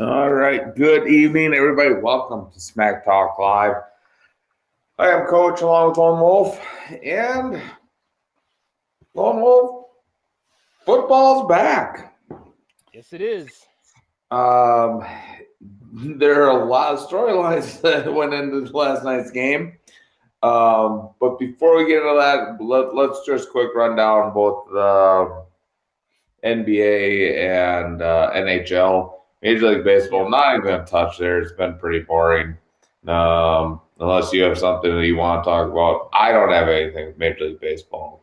All right. Good evening, everybody. Welcome to Smack Talk Live. I am Coach along with Lone Wolf. And Lone Wolf, football's back. Yes, it is. There are a lot of storylines that went into last night's game. But before we get into that, let's just quick run down both the NBA and NHL. Major League Baseball, not even going to touch there. It's been pretty boring. Unless you have something that you want to talk about. I don't have anything with Major League Baseball.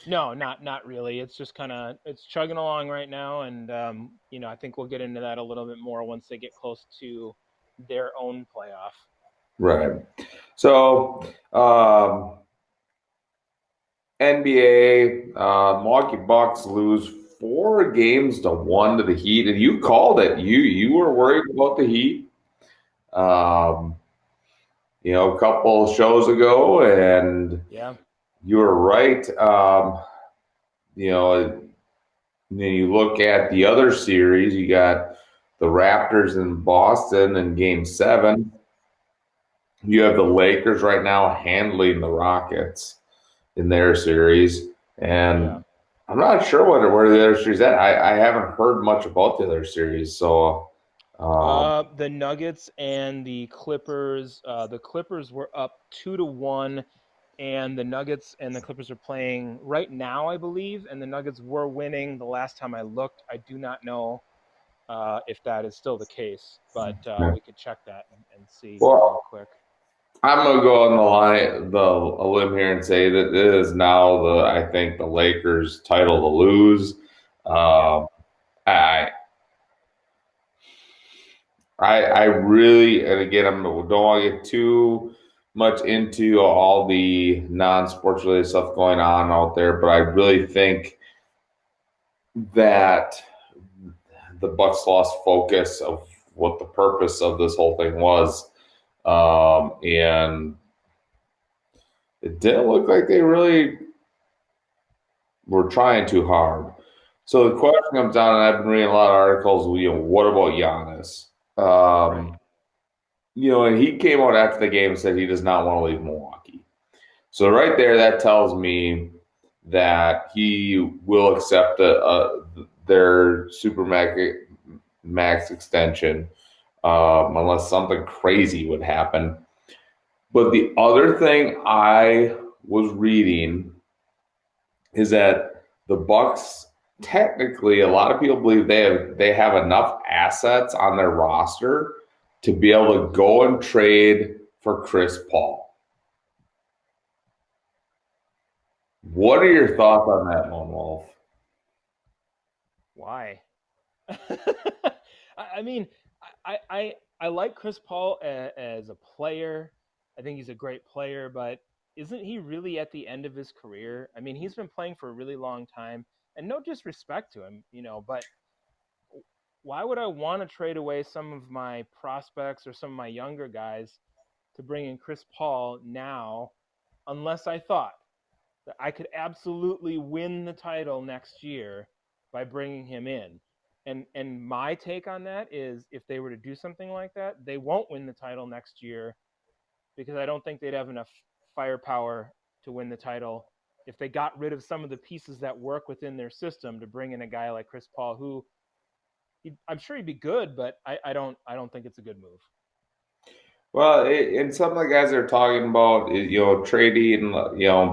No, not really. It's just it's chugging along right now, and I think we'll get into that a little bit more once they get close to their own playoff. Right. So, NBA, Milwaukee Bucks lose 4-1 to the Heat, and you called it. You were worried about the Heat. A couple shows ago, and yeah, you were right. Then you look at the other series. You got the Raptors in Boston in Game 7. You have the Lakers right now handling the Rockets in their series, and I'm not sure where the other series at. I haven't heard much about the other series, so. The Nuggets and the Clippers. The Clippers were up 2-1, and the Nuggets and the Clippers are playing right now, I believe. And the Nuggets were winning the last time I looked. I do not know if that is still the case, but we could check that and see real quick. I'm gonna go on a limb here and say that it is now I think the Lakers' title to lose. I really, and again, don't want to get too much into all the non-sports related stuff going on out there, but I really think that the Bucks lost focus of what the purpose of this whole thing was, and it didn't look like they really were trying too hard. So the question comes down, and I've been reading a lot of articles. What about Giannis? Right. Um, and he came out after the game and said he does not want to leave Milwaukee. So right there, that tells me that he will accept their super max extension, unless something crazy would happen. But the other thing I was reading is that the Bucks, technically, a lot of people believe they have enough assets on their roster to be able to go and trade for Chris Paul. What are your thoughts on that, Lone Wolf? Why? I mean, I like Chris Paul as a player. I think he's a great player, but isn't he really at the end of his career? I mean, he's been playing for a really long time, and no disrespect to him, but why would I want to trade away some of my prospects or some of my younger guys to bring in Chris Paul now, unless I thought that I could absolutely win the title next year by bringing him in. And my take on that is if they were to do something like that, they won't win the title next year because I don't think they'd have enough firepower to win the title if they got rid of some of the pieces that work within their system to bring in a guy like Chris Paul who I'm sure he'd be good, but I don't think it's a good move. Well, and some of the guys are talking about, trading,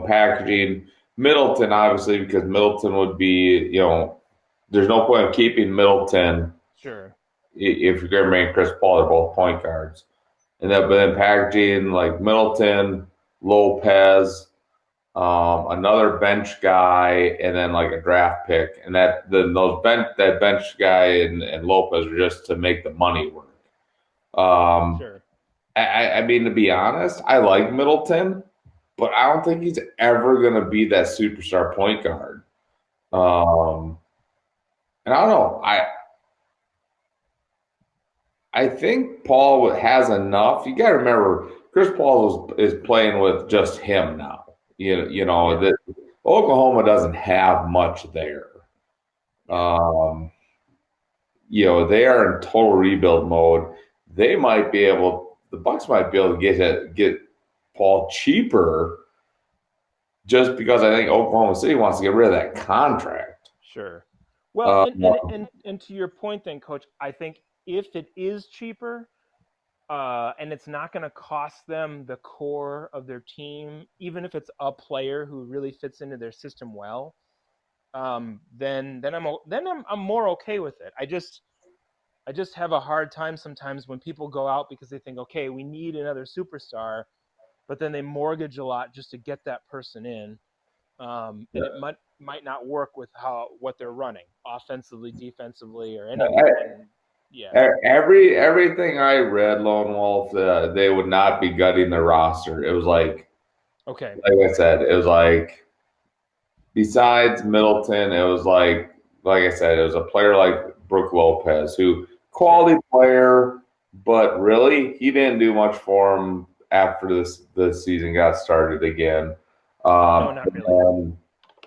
packaging Middleton, obviously, because Middleton would be, there's no point of keeping Middleton Sure. if you're going to bring Chris Paul. They're both point guards. And then packaging like Middleton, Lopez, another bench guy, and then like a draft pick. And that bench guy and Lopez are just to make the money work. Um, Sure. I mean, to be honest, I like Middleton, but I don't think he's ever going to be that superstar point guard. Right. Um, and I don't know. I think Paul has enough. You got to remember, Chris Paul is playing with just him now. Yeah. That Oklahoma doesn't have much there. Yeah. Um, they are in total rebuild mode. The Bucks might be able to get Paul cheaper just because I think Oklahoma City wants to get rid of that contract. Sure. Well, Uh, and to your point, then, Coach, I think if it is cheaper, and it's not going to cost them the core of their team, even if it's a player who really fits into their system well, then I'm more okay with it. I just have a hard time sometimes when people go out because they think, okay, we need another superstar, but then they mortgage a lot just to get that person in, and it might not work with what they're running offensively, defensively, or anything. And yeah, everything I read, Lone Wolf, they would not be gutting the roster. It was okay, like I said, it was like besides Middleton, it was like I said, it was a player like Brook Lopez, who sure, quality player, but really he didn't do much for him after the season got started again. no, not really.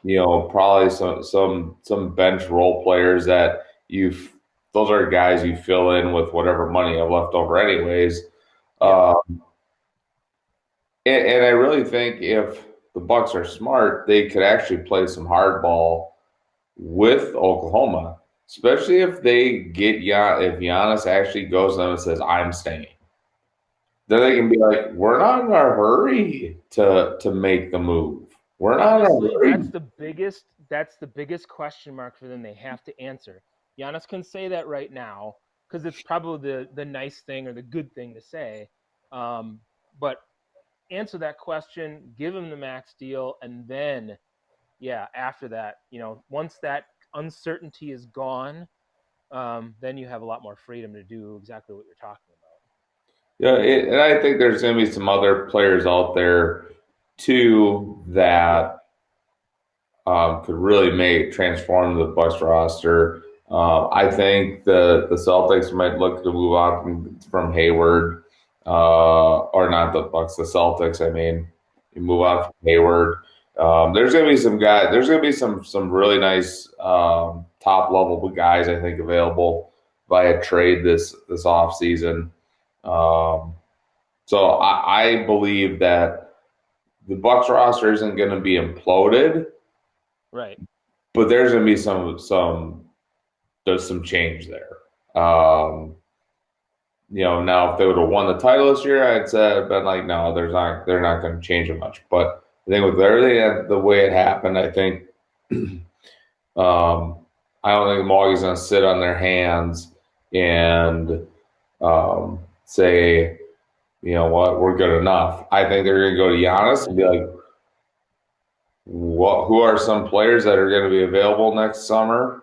And probably some bench role players that those are guys you fill in with whatever money you have left over anyways. Yeah, Uh, and I really think if the Bucks are smart, they could actually play some hardball with Oklahoma, especially if they get if Giannis actually goes to them and says, "I'm staying." Then they can be like, "We're not in a hurry to make the move. We're not in a honestly, that's hurry." the biggest question mark for them. They have to answer. Giannis can say that right now because it's probably the nice thing or the good thing to say. But answer that question, give him the max deal, and then yeah, after that, once that uncertainty is gone, then you have a lot more freedom to do exactly what you're talking about. Yeah, and I think there's going to be some other players out there too Yeah, that could really make transform the Bucks roster. I think the Celtics might look to move on from Hayward, or not the Bucks, the Celtics. I mean, you move Right. on from Hayward. There's going to be some guys. There's going to be some really nice top level guys I think available via trade this off season. So I believe that the Bucks roster isn't going to be imploded, Right. but there's going to be there's some change there. Um, now if they would have won the title this year, I'd say been like, no, they're not going to change it much. But I think with everything the way it happened, I think I don't think Milwaukee's going to sit on their hands and say, you know what, we're good enough. I think they're going to go to Giannis and be like, what? Who are some players that are going to be available next summer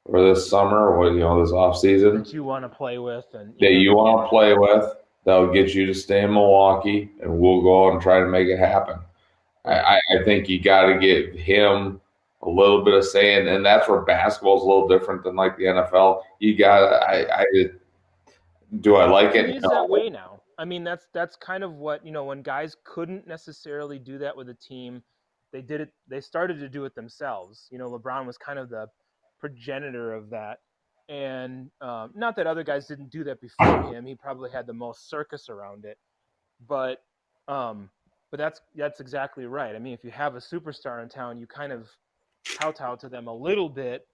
or this summer or this off season? That you want to play with, and That yeah. you want to play with that'll get you to stay in Milwaukee, and we'll go out and try to make it happen. Right. I think you got to give him a little bit of say, and that's where basketball is a little different than like the NFL. You got to, do I like It it? is that No. way now. I mean, that's kind of what, when guys couldn't necessarily do that with a team, they did it. They started to do it themselves. LeBron was kind of the progenitor of that, and not that other guys didn't do that before him. He probably had the most circus around it, but um, but that's exactly right. I mean, if you have a superstar in town, you kind of kowtow to them a little bit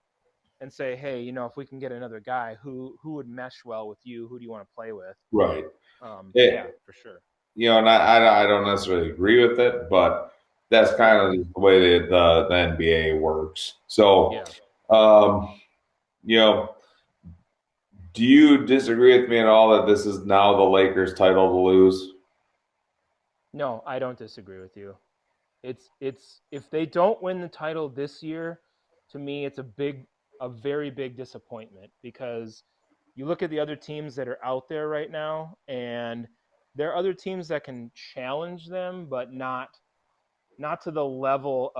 and say, hey, if we can get another guy who would mesh well with you, who do you want to play with? Right. Yeah, It, for sure. and I don't necessarily agree with it, but that's kind Right. of the way that the NBA works. So, Yeah. um, you know, do you disagree with me at all that this is now the Lakers' title to lose? No, I don't disagree with you. It's if they don't win the title this year, to me it's a very big disappointment, because you look at the other teams that are out there right now, and there are other teams that can challenge them, but not to the level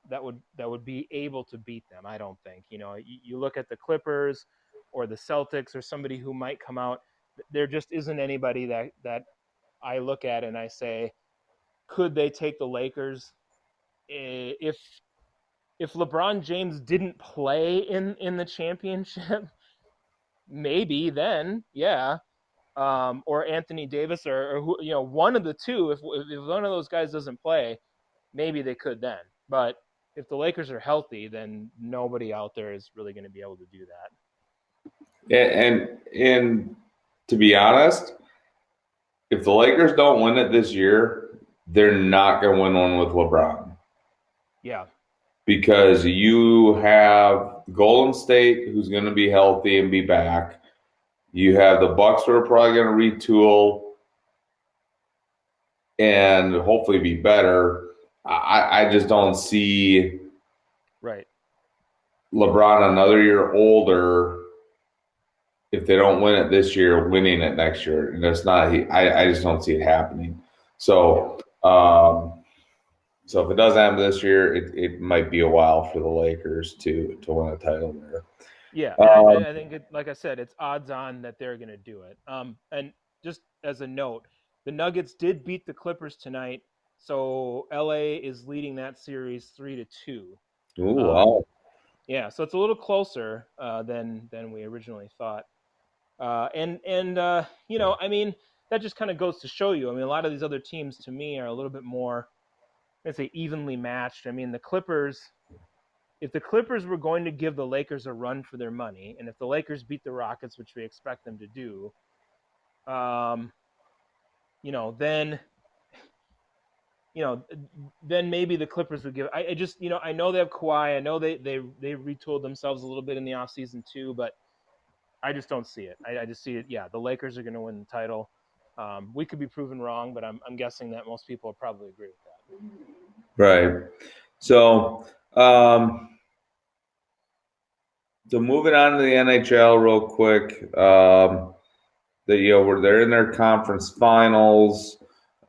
that would be able to beat them. I don't think. You look at the Clippers or the Celtics or somebody who might come out. There just isn't anybody that I look at and I say, could they take the Lakers? If LeBron James didn't play in the championship, maybe then, yeah. Or Anthony Davis, or who, one of the two. If one of those guys doesn't play, maybe they could then. But if the Lakers are healthy, then nobody out there is really going to be able to do that. And to be honest, if the Lakers don't win it this year, they're not going to win one with LeBron Yeah. because you have Golden State, who's going to be healthy and be back. You have the Bucks, who are probably going to retool and hopefully be better. I just don't see Right. LeBron another year older if they don't win it this year, winning it next year. And that's not. I just don't see it happening. Yeah. So so if it doesn't happen this year, it might be a while for the Lakers to win a title there. Yeah, and Um, I think like I said, it's odds on that they're going to do it. And just as a note, the Nuggets did beat the Clippers tonight, so LA is leading that series 3-2. ooh, Um, wow. yeah, so it's a little closer than we originally thought. And I mean, that just kind of goes to show you. I mean, a lot of these other teams to me are a little bit more, let's say, evenly matched. I mean, the Clippers. If the Clippers were going to give the Lakers a run for their money, and if the Lakers beat the Rockets, which we expect them to do, um, then you know, then maybe the Clippers would give. I just, I know they have Kawhi. I know they retooled themselves a little bit in the offseason too, but I just don't see it. I just see it. Yeah, the Lakers are going to win the title. We could be proven wrong, but I'm guessing that most people would probably agree with that. Right. So, so moving on to the NHL real quick. They're in their conference finals.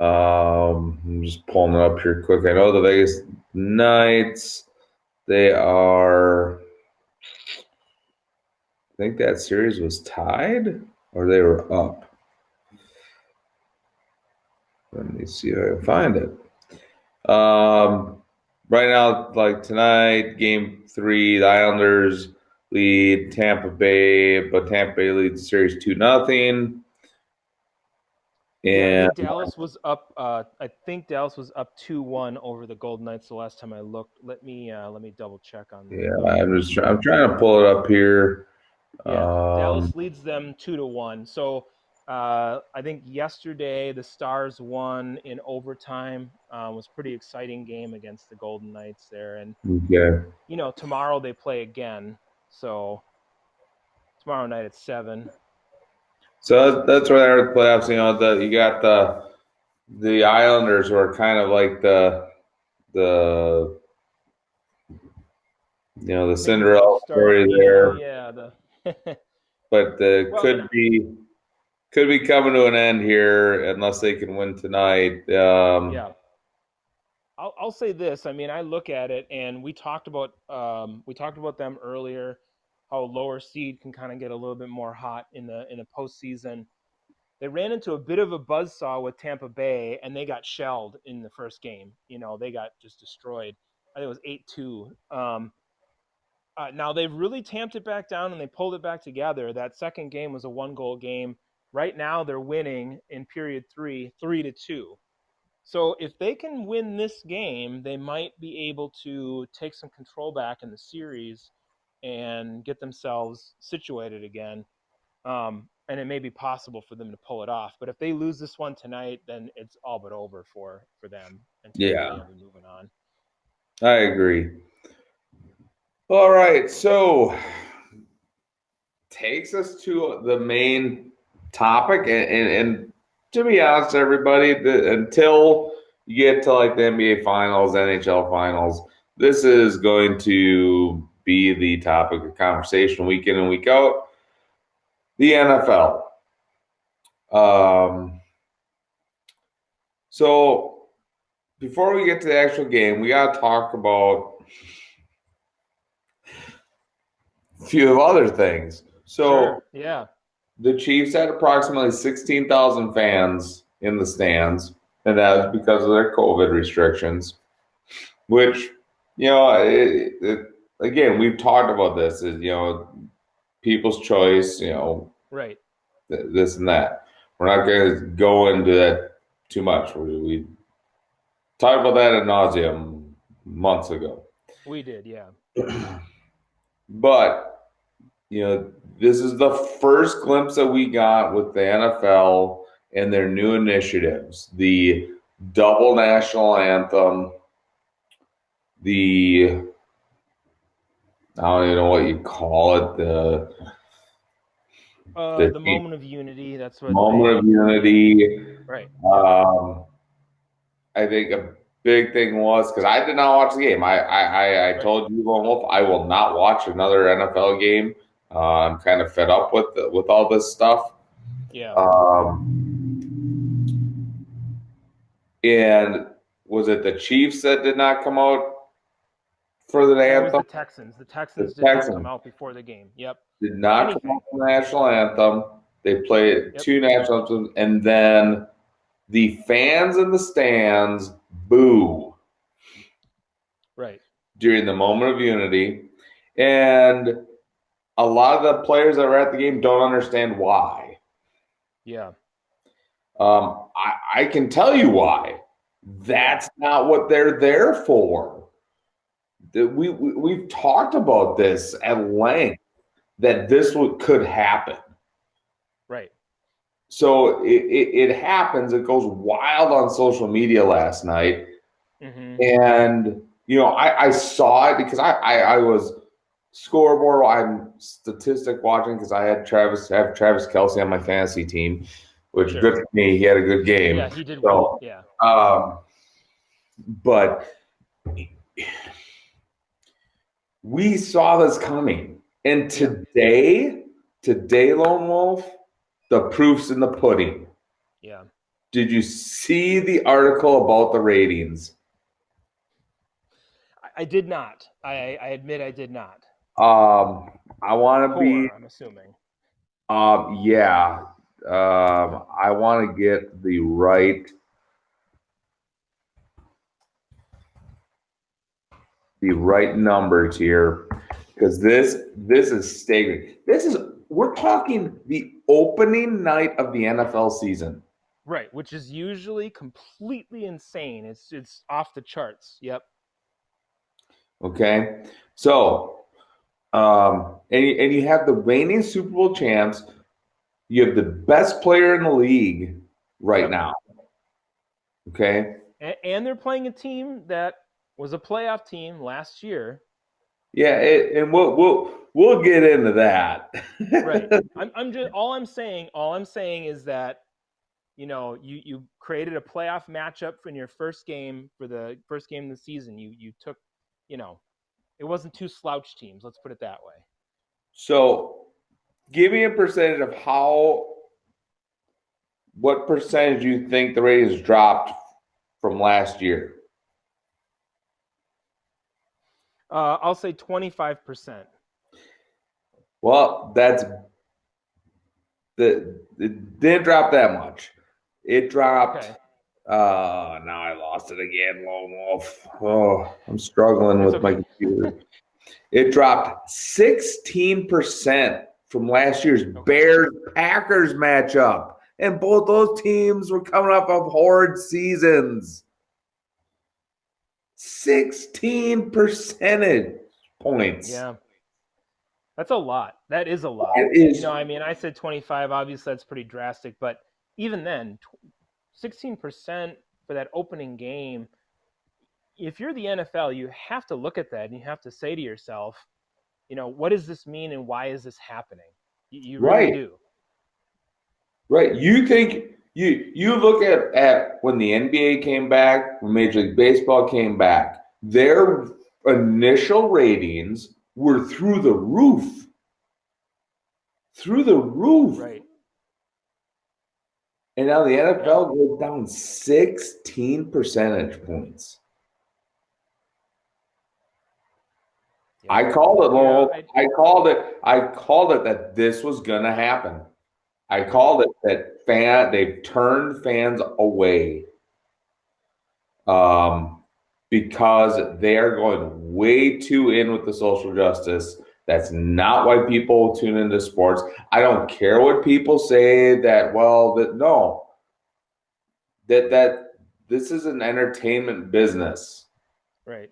I'm just pulling it up here quick. I know the Vegas Knights. They are think that series was tied or they were up. Let me see if I can find it. Right now, like tonight, game 3, the Islanders lead Tampa Bay, but Tampa Bay leads the series 2-0. Yeah, I And think Dallas was up. I think Dallas was up 2-1 over the Golden Knights the last time I looked. Let me double check on yeah, the I'm score. trying to pull it up here. Yeah, Um, Dallas leads them 2-1. So I think yesterday the Stars won in overtime. Was a pretty exciting game against the Golden Knights there, and okay. tomorrow they play again. So tomorrow night at 7. So that's where they're the playoffs. You got the Islanders who are kind of like the the Maybe the Cinderella upstart story team. there, Yeah, the but well, and could be coming to an end here unless they can win tonight. yeah. I'll say this. I mean, I look at it, and we talked about them earlier, how lower seed can kind of get a little bit more hot in the postseason. They ran into a bit of a buzzsaw with Tampa Bay, and they got shelled in the first game. They got just destroyed. I think it was 8-2. Now they've really tamped it back down, and they pulled it back together. That second game was a 1-goal game. Right now, they're winning in period 3, 3-2. So if they can win this game, they might be able to take some control back in the series and get themselves situated again. And it may be possible for them to pull it off. But if they lose this one tonight, then it's all but over for them. And Tampa Bay Yeah, will be moving on. I agree. All right, so takes us to the main topic, and to be honest, everybody, until you get to like the NBA Finals, NHL Finals, this is going to be the topic of conversation week in and week out. The NFL. Um, so before we get to the actual game, we got to talk about a few of other things. So Sure. Yeah. the Chiefs had approximately 16,000 fans in the stands, and that was because of their COVID restrictions, which, again, we've talked about this, is, people's choice, Right. this and that. We're not going to go into that too much. We talked about that ad nauseum months ago. We did. Yeah. But, this is the first glimpse that we got with the NFL and their new initiatives. The double national anthem, the I don't even know what you call it, the The moment of unity. That's what moment they. of unity. Right. Yep. Um, I think a big thing was because I did not watch the game. I Right. told you, Lone Wolf, I will not watch another NFL game. I'm kind of fed up with all this stuff. Yeah. Um, and was it the Chiefs that did not come out for the It was anthem? the Texans. The The Texans did not come Texans out before the game. Yep. did not come out Anything. for the national anthem. They played Yep. two national anthems, and then the fans in the stands boo Right. during the moment of unity. And a lot of the players that were at the game don't understand why. Yeah. I can tell you why. Yeah. That's not what they're there for. We've talked about this at length, that this could happen. Right. So it happens. It goes wild on social media last night. Mm-hmm. And, I saw it because I was scoreboard. I'm statistic watching because have Travis Kelsey on my fantasy team, which Sure. good for me. He had a good game. Yeah, he did well. So, Yeah. but we saw this coming. And Yep. today, Lone Wolf, the proof's in the pudding. Yeah. Did you see the article about the ratings? I did not. I admit I did not. I want to be. Core, I'm assuming. Yeah. I want to get the right numbers here because this is staggering. This is we're talking the opening night of the NFL season. Right, which is usually completely insane. It's off the charts. Yep. Okay, so and you have the reigning Super Bowl champs. You have the best player in the league right Yep. now. Okay, And they're playing a team that was a playoff team last year. yeah, and we'll get into that. Right. I'm just all I'm saying is that you created a playoff matchup in your first game for the first game of the season. You took, you know, it wasn't two slouch teams. Let's put it that way. So, give me a percentage of what percentage you think the ratings dropped from last year? I'll say 25%. Well, it didn't drop that much. It dropped. Okay, Now I lost it again, Lone Wolf. Oh, I'm struggling it's with my okay. computer. It dropped 16% from last year's Okay. Bears Packers matchup. And both those teams were coming off of horrid seasons. 16 percentage points. Yeah, that's a lot. That is a lot. It is I mean, I said 25. Obviously, that's pretty drastic. But even then, 16% for that opening game. If you're the NFL, you have to look at that and you have to say to yourself, what does this mean and why is this happening? You really right. do. Right. You think you look at when the NBA came back, when Major League Baseball came back, their initial ratings were through the roof. Through the roof. Right. And now the Yeah. NFL goes down 16 percentage points. Yeah. I called it, Yeah. Lowell. I called it that this was gonna happen. I Right. called it that they've turned fans away. Because they are going way too in with the social justice. That's not why people tune into sports. I don't care what people say that, well, that no, that this is an entertainment business. Right.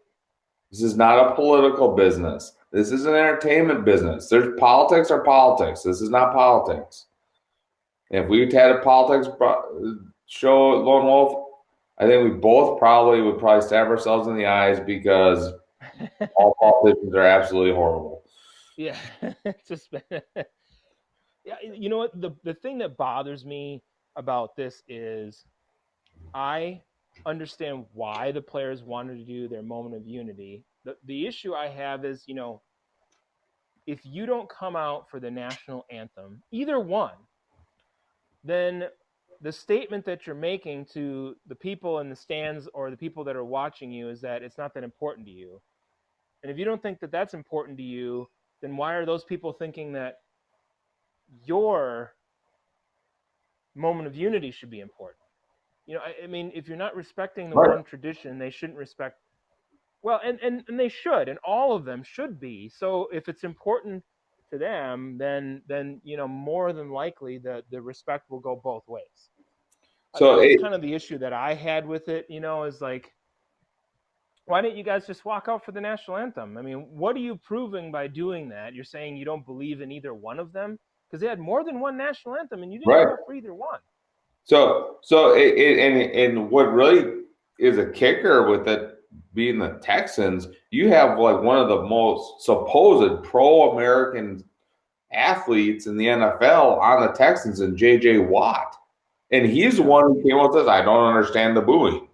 This is not a political business. This is an entertainment business. There's politics or politics. This is not politics. And if we had a politics show at Lone Wolf, I think we both would stab ourselves in the eyes because all politicians are absolutely horrible. Yeah. It's just yeah. You know what? The thing that bothers me about this is I understand why the players wanted to do their moment of unity. The issue I have is, if you don't come out for the national anthem, either one, then the statement that you're making to the people in the stands or the people that are watching you is that it's not that important to you. And if you don't think that that's important to you, then why are those people thinking that your moment of unity should be important? I mean, if you're not respecting the Right. one tradition, they shouldn't respect. Well, and they should, and all of them should be. So if it's important to them, then more than likely the respect will go both ways. So That was it, kind of the issue that I had with it. Is like, why didn't you guys just walk out for the national anthem? I mean, what are you proving by doing that? You're saying you don't believe in either one of them because they had more than one national anthem, and you didn't right. go out for either one. And what really is a kicker with it being the Texans, you have like one of the most supposed pro-American athletes in the NFL on the Texans and JJ Watt. And he's the Yeah. one who came up with this. I don't understand the booing.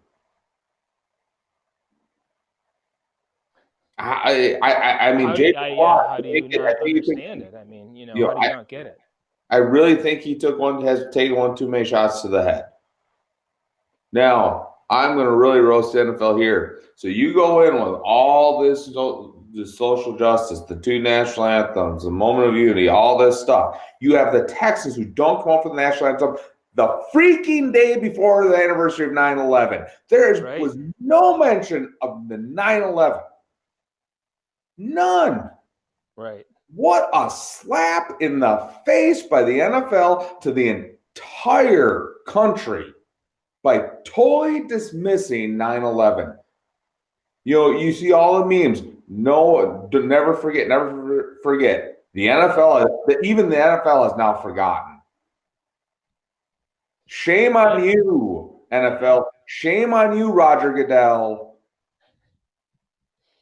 I mean, JJ Watt. How do you I not think he took, understand it? I mean, you know, how do you not get it? I really think has taken one too many shots to the head. Now, I'm going to really roast the NFL here. So you go in with all the social justice, the two national anthems, the moment of unity, all this stuff. You have the Texans who don't come up with the national anthem the freaking day before the anniversary of 9/11. Right. Was no mention of the 9/11. None. Right. What a slap in the face by the NFL to the entire country by totally dismissing 9/11. You see all the memes. No, never forget, never forget. The NFL, even the NFL has now forgotten. Shame on you, NFL. Shame on you, Roger Goodell.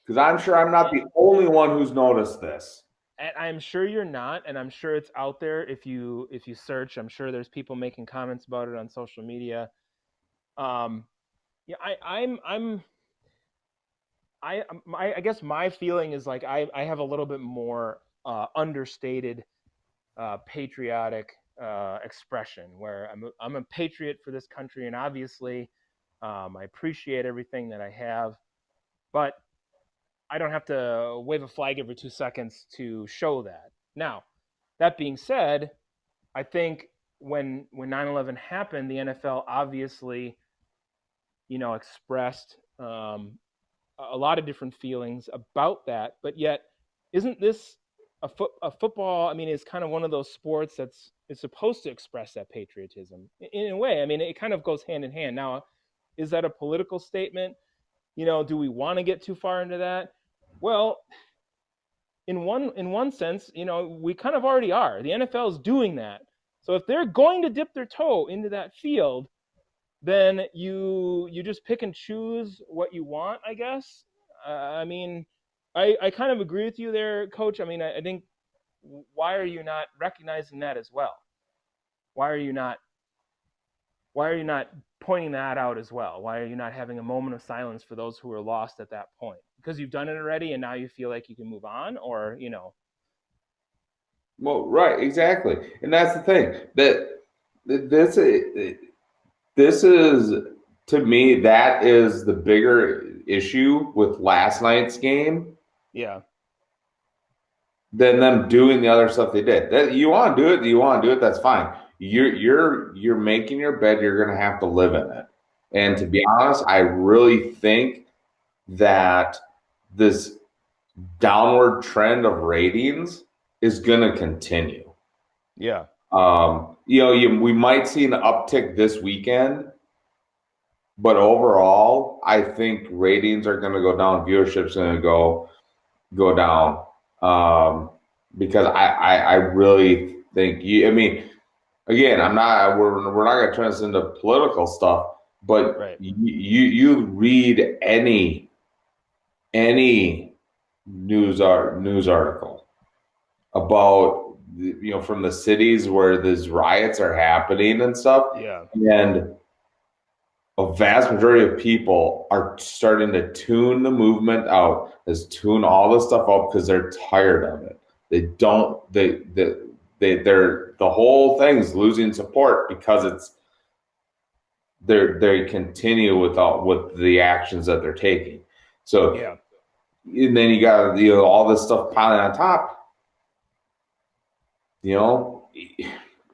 Because I'm sure I'm not the only one who's noticed this. And I'm sure you're not, and I'm sure it's out there if you search. I'm sure there's people making comments about it on social media. Um, yeah, I guess my feeling is like I have a little bit more understated patriotic expression where I'm a patriot for this country, and obviously I appreciate everything that I have, but I don't have to wave a flag every 2 seconds to show that. Now, that being said, I think when 9/11 happened, the NFL obviously expressed a lot of different feelings about that, but yet isn't this a football? I mean, it's kind of one of those sports that's it's supposed to express that patriotism in a way. I mean, it kind of goes hand in hand. Now, is that a political statement? Do we want to get too far into that? Well, in one sense, we kind of already are. The NFL is doing that. So if they're going to dip their toe into that field, then you just pick and choose what you want, I guess. I mean, I kind of agree with you there, Coach. I mean, I think why are you not recognizing that as well? Why are you not why are you not pointing that out as well? Why are you not having a moment of silence for those who were lost at that point? Because you've done it already and now you feel like you can move on, or. Well, right, exactly, and that's the thing that this this is to me that is the bigger issue with last night's game Yeah. than them doing the other stuff they did. That you want to do it, you want to do it. That's fine. You're making your bed. You're going to have to live in it. And to Right. be honest, I really think that this downward trend of ratings is going to continue. Yeah. We might see an uptick this weekend, but overall, I think ratings are going to go down. Viewership's going to go down because I really think you. I mean, again, I'm not. We're not going to turn this into political stuff, but Right. you read any news article about from the cities where these riots are happening and stuff, Yeah. and a vast majority of people are starting to tune the movement out, is tune all this stuff out because they're tired of it. They don't they're the whole thing's losing support because they continue with the actions that they're taking. So Yeah. and then you got all this stuff piling on top. You know,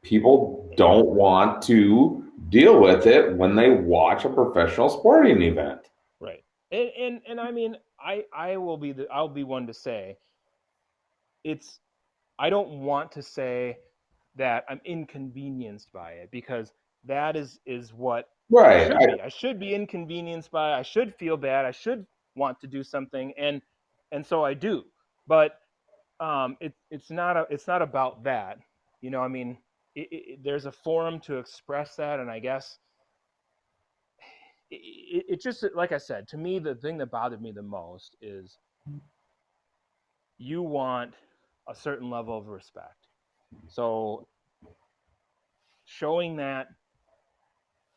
people don't want to deal with it when they watch a professional sporting event. Right. And I mean, I'll be one to say it's I don't want to say that I'm inconvenienced by it because that is what I Right. should be. I should be inconvenienced by it. I should feel bad. I should want to do something and so I do. But it's not about that. I mean, there's a forum to express that, and I guess it just like I said, to me, the thing that bothered me the most is you want a certain level of respect. So showing that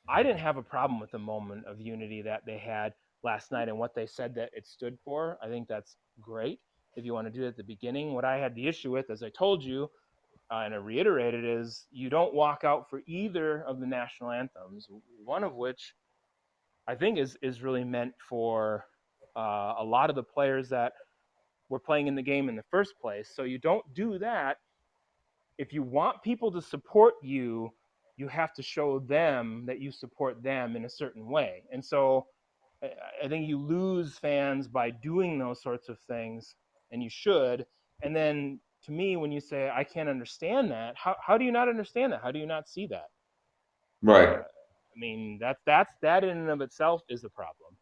I didn't have a problem with the moment of unity that they had last night and what they said that it stood for. I think that's great. If you want to do it at the beginning, what I had the issue with, as I told you, and I reiterated, is you don't walk out for either of the national anthems. One of which I think is really meant for a lot of the players that were playing in the game in the first place. So you don't do that. If you want people to support you, you have to show them that you support them in a certain way. And so I think you lose fans by doing those sorts of things, and you should. And then to me, when you say, I can't understand that, how do you not understand that? How do you not see that? Right. I mean, that in and of itself is the problem.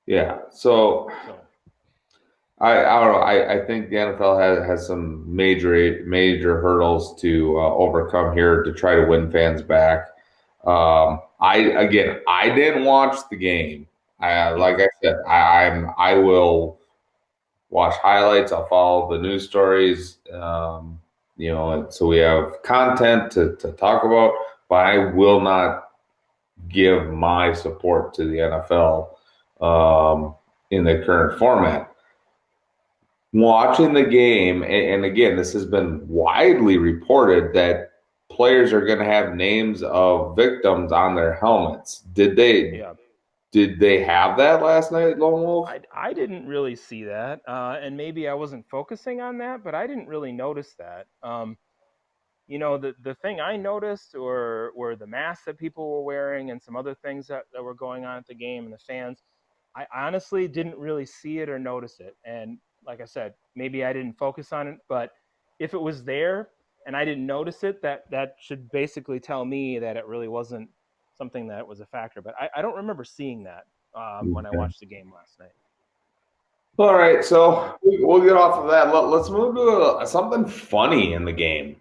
Yeah. So So, I don't know. I think the NFL has some major hurdles to overcome here to try to win fans back. I didn't watch the game. yeah, Like I said, I will watch highlights. I'll follow the news stories. So we have content to talk about. But I will not give my support to the NFL in the current format. Watching the game, and again, this has been widely reported that players are going to have names of victims on their helmets. yeah. Did they have that last night, Lone Wolf? I didn't really see that, and maybe I wasn't focusing on that, but I didn't really notice that. The thing I noticed were the masks that people were wearing and some other things that were going on at the game and the fans. I honestly didn't really see it or notice it. And like I said, maybe I didn't focus on it, but if it was there and I didn't notice it, that should basically tell me that it really wasn't something that was a factor. But I don't remember seeing that when I Okay. watched the game last night. All right, so we'll get off of that. Let's move to something funny in the game,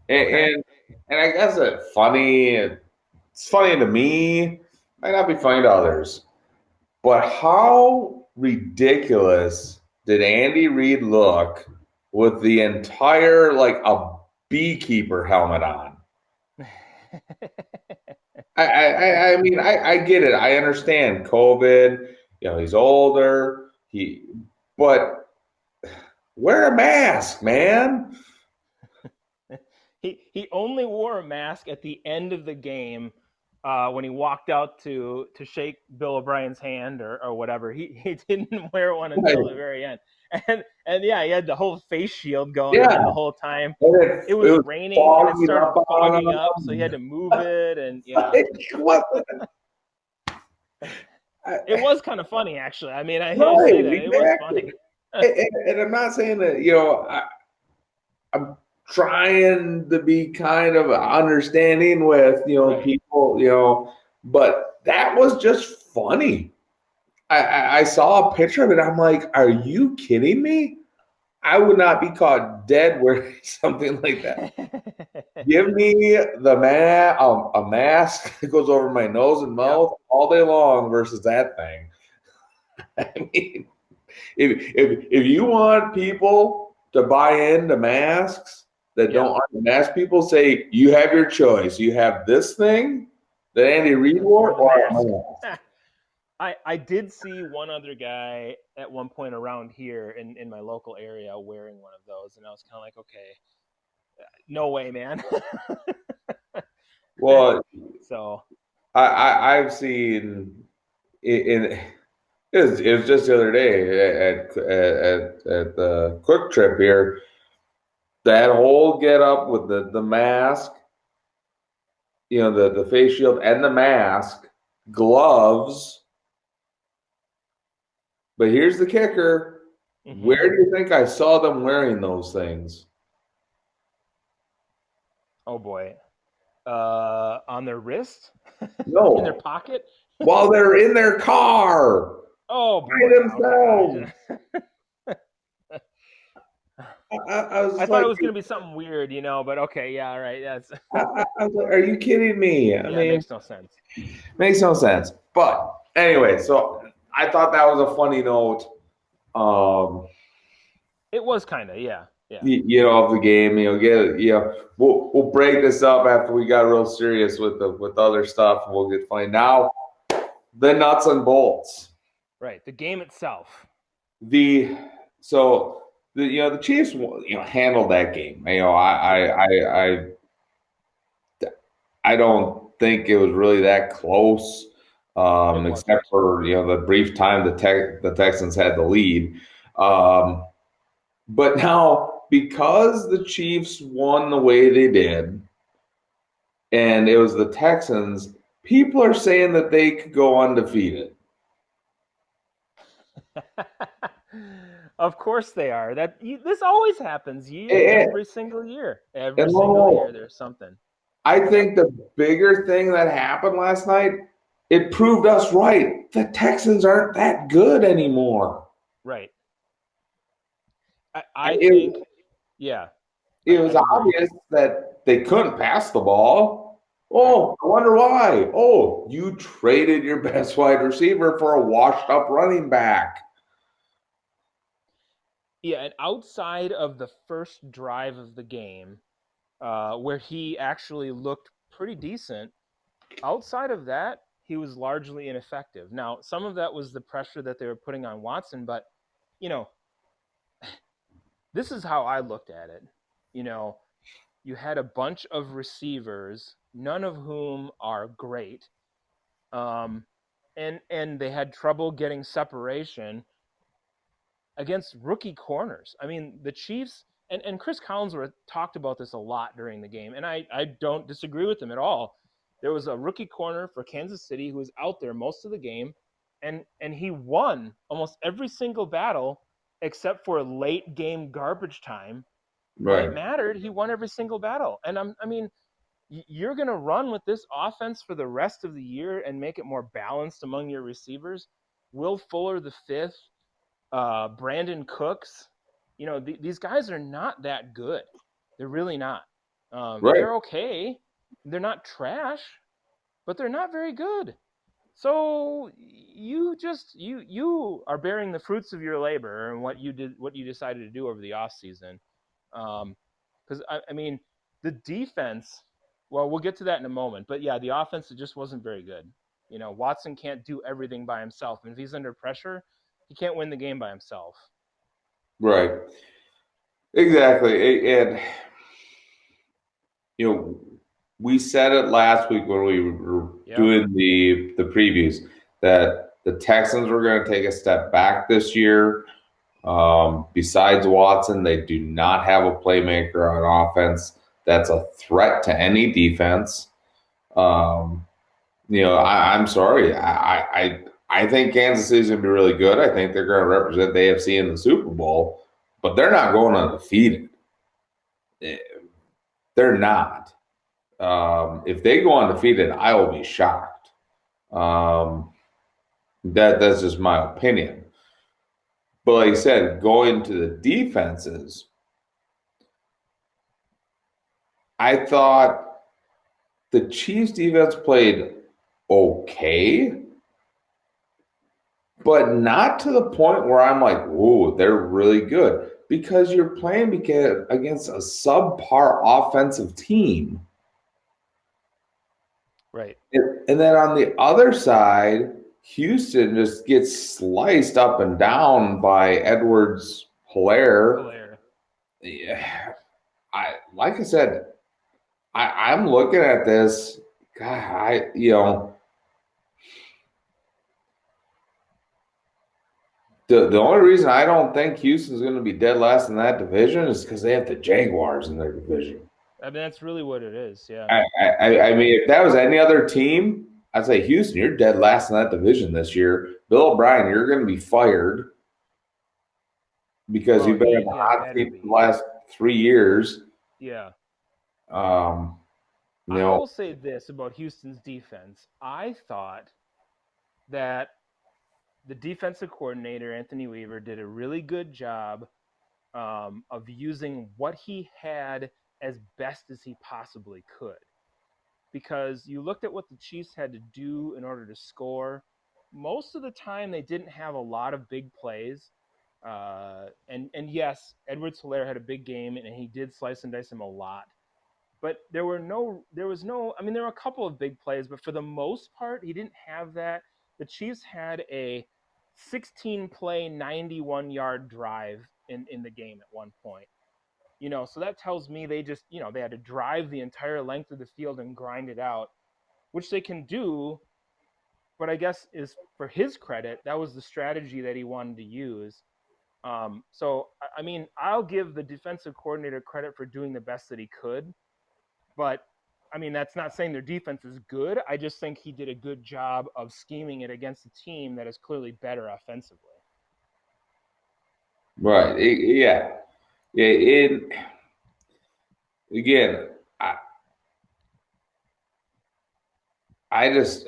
and Okay. and, and I guess it's funny to me, might not be funny to others. But how ridiculous did Andy Reid look with the entire like a beekeeper helmet on? I get it. I understand COVID. He's older. But wear a mask, man. He only wore a mask at the end of the game when he walked out to shake Bill O'Brien's hand or whatever. He didn't wear one until the Right. very end. And yeah, he had the whole face shield going Yeah, on the whole time. and It it was was raining and it fogging started up on fogging up, so he him. had to move it. And yeah, Like, what? it was kind of funny actually. I mean, I say Right, that it was exactly. funny. And I'm not saying that, I'm trying to be kind of understanding with, Right. people, but that was just funny. I saw a picture of it. I'm like, are you kidding me? I would not be caught dead wearing something like that. Give me a mask that goes over my nose and Yep. mouth all day long versus that thing. I mean, if you want people to buy into masks that Yeah. don't aren't mask people, say you have your choice. You have this thing that Andy Reid wore Or the or a mask. mask. I did see one other guy at one point around here in my local area wearing one of those, and I was kind of like, okay, no way, man. Well, So I've seen in it was just the other day at the Quick Trip here, that whole get up with the mask, the face shield and the mask, gloves. But here's the kicker. hmm Where do you think I saw them wearing those things? oh boy, on their wrist, in their No, pocket. while they're in their car Oh by boy, okay. themselves. I was I just thought like, it was gonna be something weird, but okay, yeah, all right, that's I was like, are you kidding me? I yeah, it mean, makes no sense. makes no sense. But anyway, so I thought that was a funny note. Um, It was kind of, yeah, yeah, of the game. We'll break this up after we got real serious with other stuff, and we'll get funny. Now the nuts and bolts. right. The game itself. The so the Chiefs handled that game. I don't think it was really that close, It except wasn't. for the brief time the Texans had the lead. Um, but now, because the Chiefs won the way they did, and it was the Texans, people are saying that they could go undefeated. Of course they are. This always happens And, every single year. Every and single year Lowell, there's something. I Yep. think the bigger thing that happened last night, it proved us right. The Texans aren't that good anymore. Right. I think, It, yeah, it I was agree. obvious that they couldn't pass the ball. Right. Oh, I wonder why. Oh, you traded your best wide receiver for a washed up running back. Yeah, and outside of the first drive of the game, where he actually looked pretty decent, outside of that, he was largely ineffective. Now, some of that was the pressure that they were putting on Watson, but you know, this is how I looked at it. You know, you had a bunch of receivers, none of whom are great, um, and they had trouble getting separation against rookie corners. I mean, the Chiefs and Chris Collinsworth talked about this a lot during the game, and I don't disagree with him at all. There was a rookie corner for Kansas City who was out there most of the game, and he won almost every single battle except for late game garbage time. When it Right. mattered, he won every single battle. And I mean, you're going to run with this offense for the rest of the year and make it more balanced among your receivers. Will Fuller the fifth, Brandon Cooks. These guys are not that good. They're really not. Right. They're okay. They're not trash, but they're not very good. So you are bearing the fruits of your labor and what you decided to do over the off season. Because I mean the defense. Well, we'll get to that in a moment. But yeah, the offense just wasn't very good. Watson can't do everything by himself, and if he's under pressure, he can't win the game by himself. Right. Exactly. And you know, we said it last week when we were Yep. doing the previews that the Texans were going to take a step back this year. Besides Watson, they do not have a playmaker on offense that's a threat to any defense. Um, I'm sorry. I think Kansas City's going to be really good. I think they're going to represent the AFC in the Super Bowl, but they're not going undefeated. Eh, They're not. If they go undefeated, I will be shocked. Um, that's just my opinion. But like I said, going to the defenses, I thought the Chiefs defense played okay, but not to the point where I'm like, "Whoa, they're really good," because you're playing against a subpar offensive team. Right. And then on the other side, Houston just gets sliced up and down by Edwards Hilaire. Hilaire. Yeah, like I said, I'm looking at this. God, the only reason I don't think Houston's going to be dead last in that division is because they have the Jaguars in their division. I mean, that's really what it is. Yeah. I mean, if that was any other team, I'd say Houston, you're dead last in that division this year. Bill O'Brien, you're going to be fired because Well, you've been in he the yeah hot better seat for the be. last 3 years. Yeah. Um, you I know, will say this about Houston's defense. I thought that the defensive coordinator Anthony Weaver did a really good job of using what he had as best as he possibly could. Because you looked at what the Chiefs had to do in order to score. Most of the time, they didn't have a lot of big plays. And yes, Edwards Hilaire had a big game, and he did slice and dice him a lot. But there was no. I mean, there were a couple of big plays, but for the most part, he didn't have that. The Chiefs had a 16 play, 91-yard drive in the game at one point. So that tells me they just, they had to drive the entire length of the field and grind it out, which they can do. But I guess is for his credit, that was the strategy that he wanted to use. So I mean, I'll give the defensive coordinator credit for doing the best that he could, but I mean, that's not saying their defense is good. I just think he did a good job of scheming it against a team that is clearly better offensively. Right. Yeah. Yeah. It again. I, I just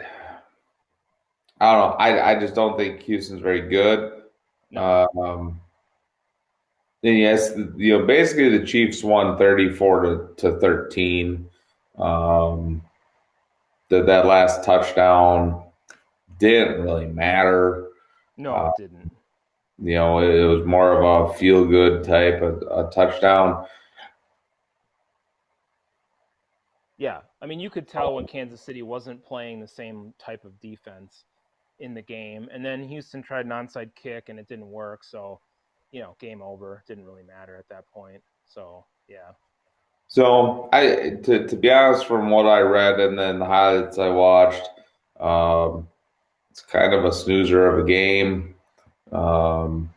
I don't know. I just don't think Houston's very good. No, Um, and yes, basically the Chiefs won 34 to 13. Um, that last touchdown didn't really matter. no, Uh, it didn't. it was more of a feel good type of a touchdown. Yeah, I mean, you could tell when Kansas City wasn't playing the same type of defense in the game, and then Houston tried an onside kick and it didn't work. So, game over. Didn't really matter at that point. So, yeah, So to be honest, from what I read and then the highlights I watched, um, it's kind of a snoozer of a game. Um,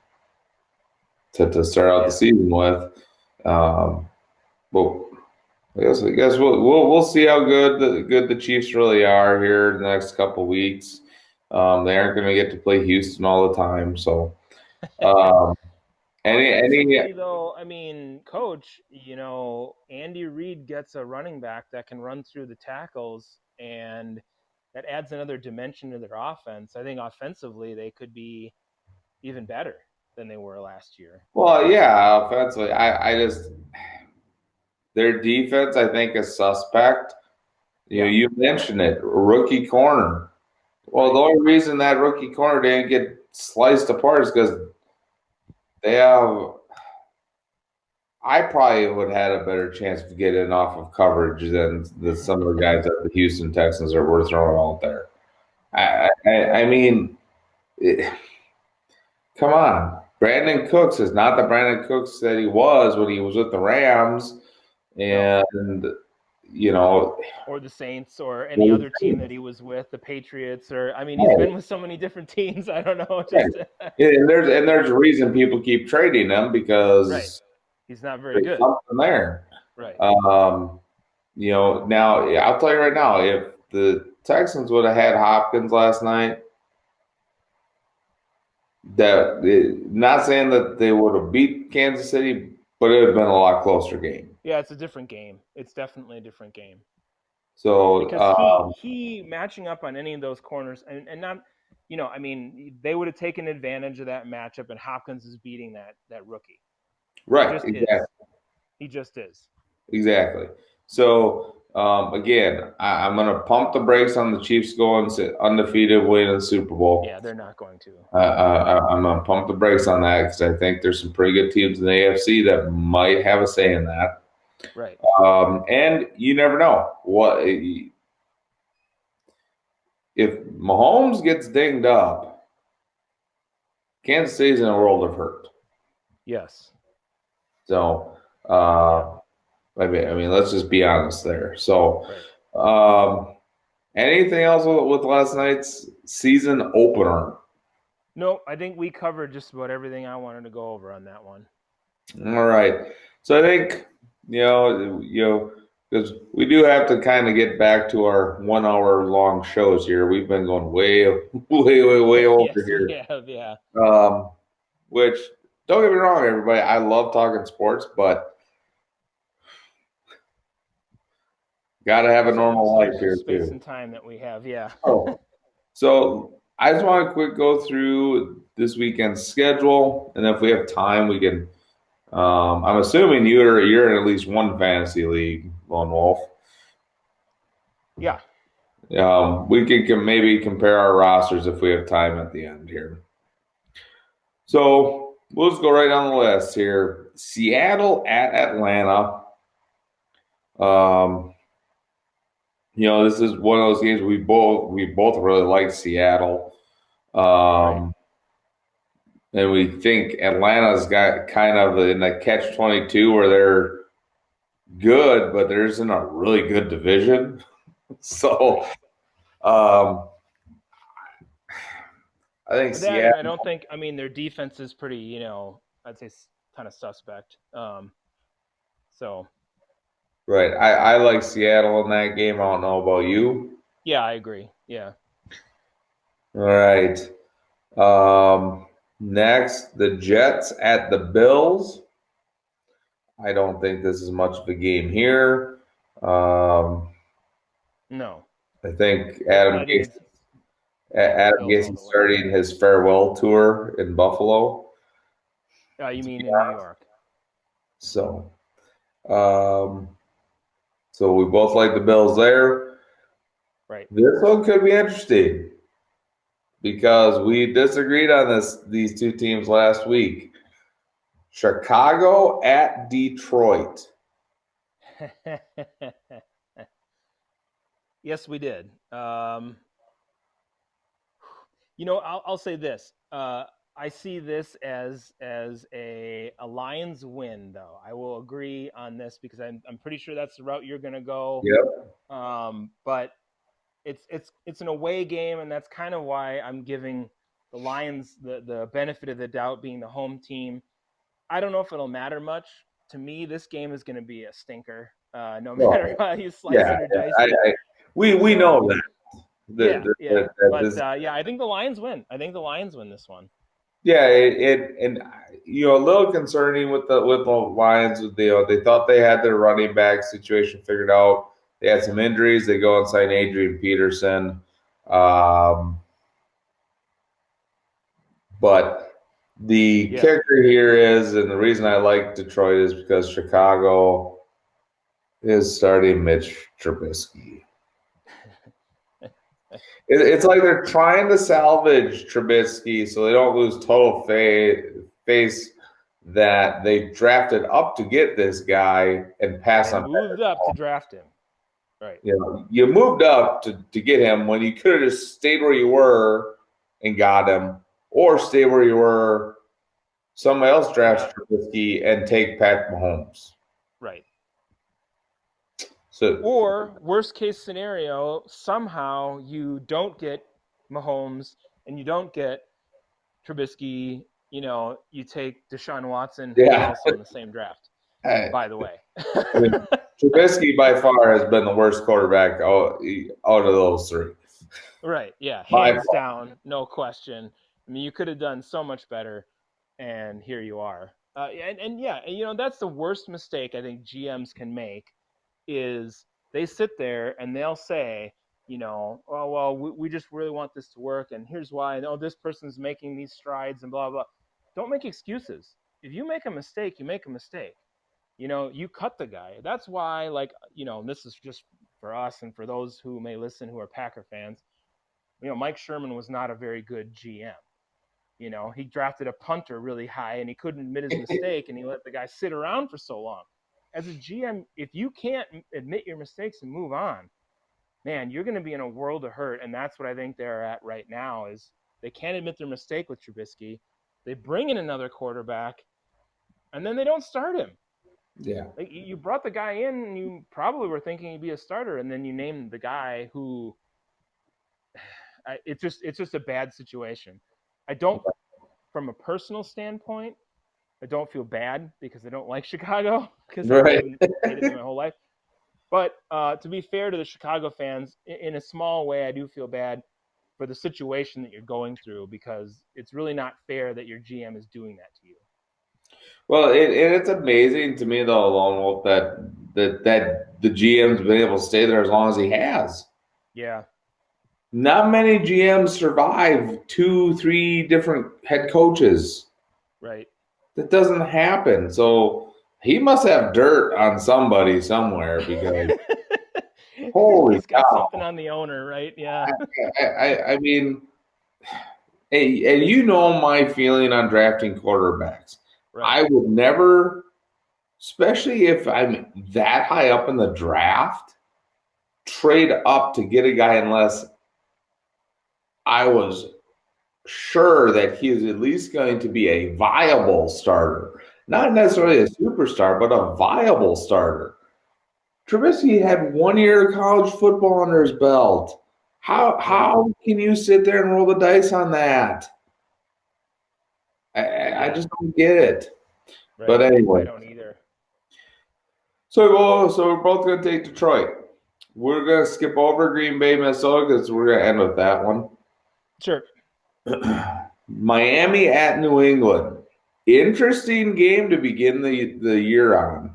to start out the yeah, season with. Um, but I guess we'll see how good the Chiefs really are here in the next couple of weeks. They aren't going to get to play Houston all the time, so um, any offensively though. I mean, coach, Andy Reid gets a running back that can run through the tackles, and that adds another dimension to their offense. I think offensively they could be even better than they were last year. well, yeah, offensively, I just their defense I think is suspect. Yeah, You mentioned it, rookie corner. Well, the right. only reason that rookie corner didn't get sliced apart is because they have I probably would have had a better chance of getting off of coverage than some of the guys that the Houston Texans were throwing out there. I mean, it, come on. Brandon Cooks is not the Brandon Cooks that he was when he was with the Rams. No, And, you know, or the Saints or any other team that he was with, the Patriots, or I mean, he's right, been with so many different teams. I don't know, right. just And there's a reason people keep trading them right. because He's not very there's good. something there. Right. Um, now I'll tell you right now, if the Texans would have had Hopkins last night, not saying that they would have beat Kansas City, but it would have been a lot closer game. Yeah, it's a different game. It's definitely a different game So because he matching up on any of those corners and not, I mean, they would have taken advantage of that matchup, and Hopkins is beating that rookie. He right, just is. exactly, He just is. exactly. So again, I'm going to pump the brakes on the Chiefs going undefeated, winning the Super Bowl. Yeah, they're not going to. I'm going to pump the brakes on that because I think there's some pretty good teams in the AFC that might have a say in that. Right. And you never know what if Mahomes gets dinged up. Kansas City's in a world of hurt. Yes. So, Yeah. I mean, let's just be honest there. So, Right. anything else with last night's season opener? No, I think we covered just about everything I wanted to go over on that one. All right. So I think because we do have to kind of get back to our 1 hour long shows here. We've been going way, way over Yes, we here. have. Yeah. Um, which don't get me wrong, everybody. I love talking sports, but got to have a There's normal life there's here space too. and time that we have. Yeah. Oh, so I just want to quick go through this weekend's schedule, and if we have time, we can. I'm assuming you're in at least one fantasy league, Lone Wolf. Yeah. We can maybe compare our rosters if we have time at the end here. So we'll just go right down the list here. Seattle at Atlanta. Um, this is one of those games we both really like Seattle. Right. Um, and we think Atlanta's got kind of in the catch-22 where they're good, but there isn't a really good division. So Right. um, I think That and I Seattle. don't think. I mean, their defense is pretty. I'd say kind of suspect. So Right. I like Seattle in that game. I don't know about you. yeah, I agree. Yeah. All right. Next, the Jets at the Bills. I don't think this is much of a game here. Um, No. I think I think it's Adam Bills all Gase the way. starting his farewell tour in Buffalo. You mean in New York? So, um, so we both like the Bills there. Right. This one could be interesting because we disagreed on these two teams last week. Chicago at Detroit. Yes, we did. I'll say this. I see this as a Lions win, though. I will agree on this because I'm pretty sure that's the route you're going to go. Yep. But it's an away game, and that's kind of why I'm giving the Lions the benefit of the doubt, being the home team. I don't know if it'll matter much. To me, this game is going to be a stinker, no matter Well, how you slice yeah, it or dice it. we know So that. yeah, yeah. That But this, yeah, I think the Lions win. I think the Lions win this one. yeah, and a little concerning with the Lions. They thought they had their running back situation figured out. They had some injuries. They go and sign Adrian Peterson, um, but the Yeah. kicker here is, and the reason I like Detroit is because Chicago is starting Mitch Trubisky. It's like they're trying to salvage Trubisky so they don't lose total face that they drafted up to get this guy and pass They on. moved up to draft him. Right. You moved up to get him when you could have just stayed where you were and got him, or stay where you were. Somebody else drafts Yeah. Trubisky and take Pat Mahomes. Right. So Or worst case scenario, somehow you don't get Mahomes and you don't get Trubisky. You take Deshaun Watson, who was yeah, also in the same draft, I by the way. mean, Trubisky by far has been the worst quarterback out of those three. Right. Yeah. By Hands down, no question. I mean, you could have done so much better, and here you are. And yeah, that's the worst mistake I think GMs can make is they sit there and they'll say, oh well, we just really want this to work, and here's why. And oh, this person's making these strides and blah blah. Don't make excuses. If you make a mistake, you make a mistake. You cut the guy. That's why, like, this is just for us and for those who may listen who are Packer fans. Mike Sherman was not a very good GM. He drafted a punter really high and he couldn't admit his mistake and he let the guy sit around for so long. As a GM, if you can't admit your mistakes and move on, man, you're going to be in a world of hurt. And that's what I think they're at right now is they can't admit their mistake with Trubisky. They bring in another quarterback and then they don't start him. yeah, Like, you brought the guy in and you probably were thinking he'd be a starter, and then you named the guy who it's just a bad situation. I don't, from a personal standpoint, I don't feel bad because I don't like Chicago because I've right. hated them my whole life. But to be fair to the Chicago fans, in a small way, I do feel bad for the situation that you're going through because it's really not fair that your GM is doing that to you. Well, it's amazing to me though, Lone Wolf, that the GM's been able to stay there as long as he has. Yeah. Not many GMs survive two, three different head coaches. Right. That doesn't happen. So he must have dirt on somebody somewhere because holy He's got cow! something on the owner, right? Yeah. I mean, hey, and you know my feeling on drafting quarterbacks. Right. I would never, especially if I'm that high up in the draft, trade up to get a guy unless I was sure that he is at least going to be a viable starter. Not necessarily a superstar, but a viable starter. Trubisky had 1 year of college football under his belt. Right. How can you sit there and roll the dice on that? I Yeah, just don't get it. But right. I anyway, don't either. so we're both going to take Detroit. We're going to skip over Green Bay, Minnesota because we're going to end with that one. Sure. Miami at New England. Interesting game to begin the year on.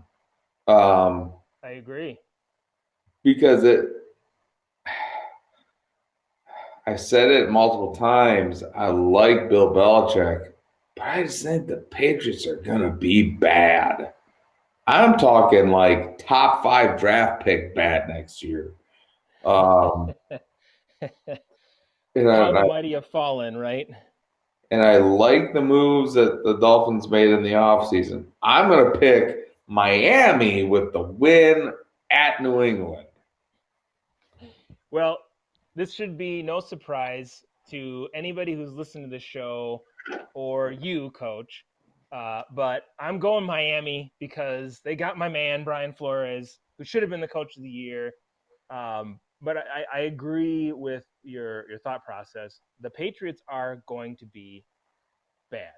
Um, I agree. because I said it multiple times. I like Bill Belichick, but I just think the Patriots are gonna be bad. I'm talking like top five draft pick bad next year. Um, and How the I mighty have fallen, right? and I like the moves that the Dolphins made in the offseason. I'm gonna pick Miami with the win at New England. Well, this should be no surprise to anybody who's listened to this show or you, coach. But I'm going Miami because they got my man, Brian Flores, who should have been the coach of the year. But I agree with your thought process. The Patriots are going to be bad.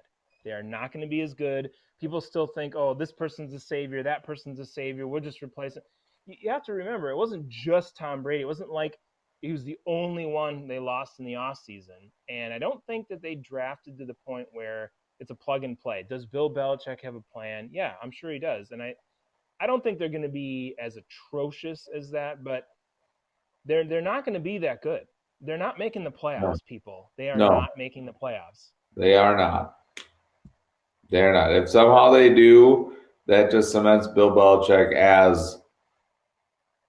They are not going to be as good. People still think, oh, this person's a savior, that person's a savior. We'll just replace it. You have to remember, it wasn't just Tom Brady. It wasn't like he was the only one they lost in the offseason. And I don't think that they drafted to the point where it's a plug and play. Does Bill Belichick have a plan? Yeah, I'm sure he does. And I don't think they're going to be as atrocious as that, but they're not going to be that good. They're not making the No, playoffs, people. They are no, not making the playoffs. they are not. They're not. If somehow they do, that just cements Bill Belichick as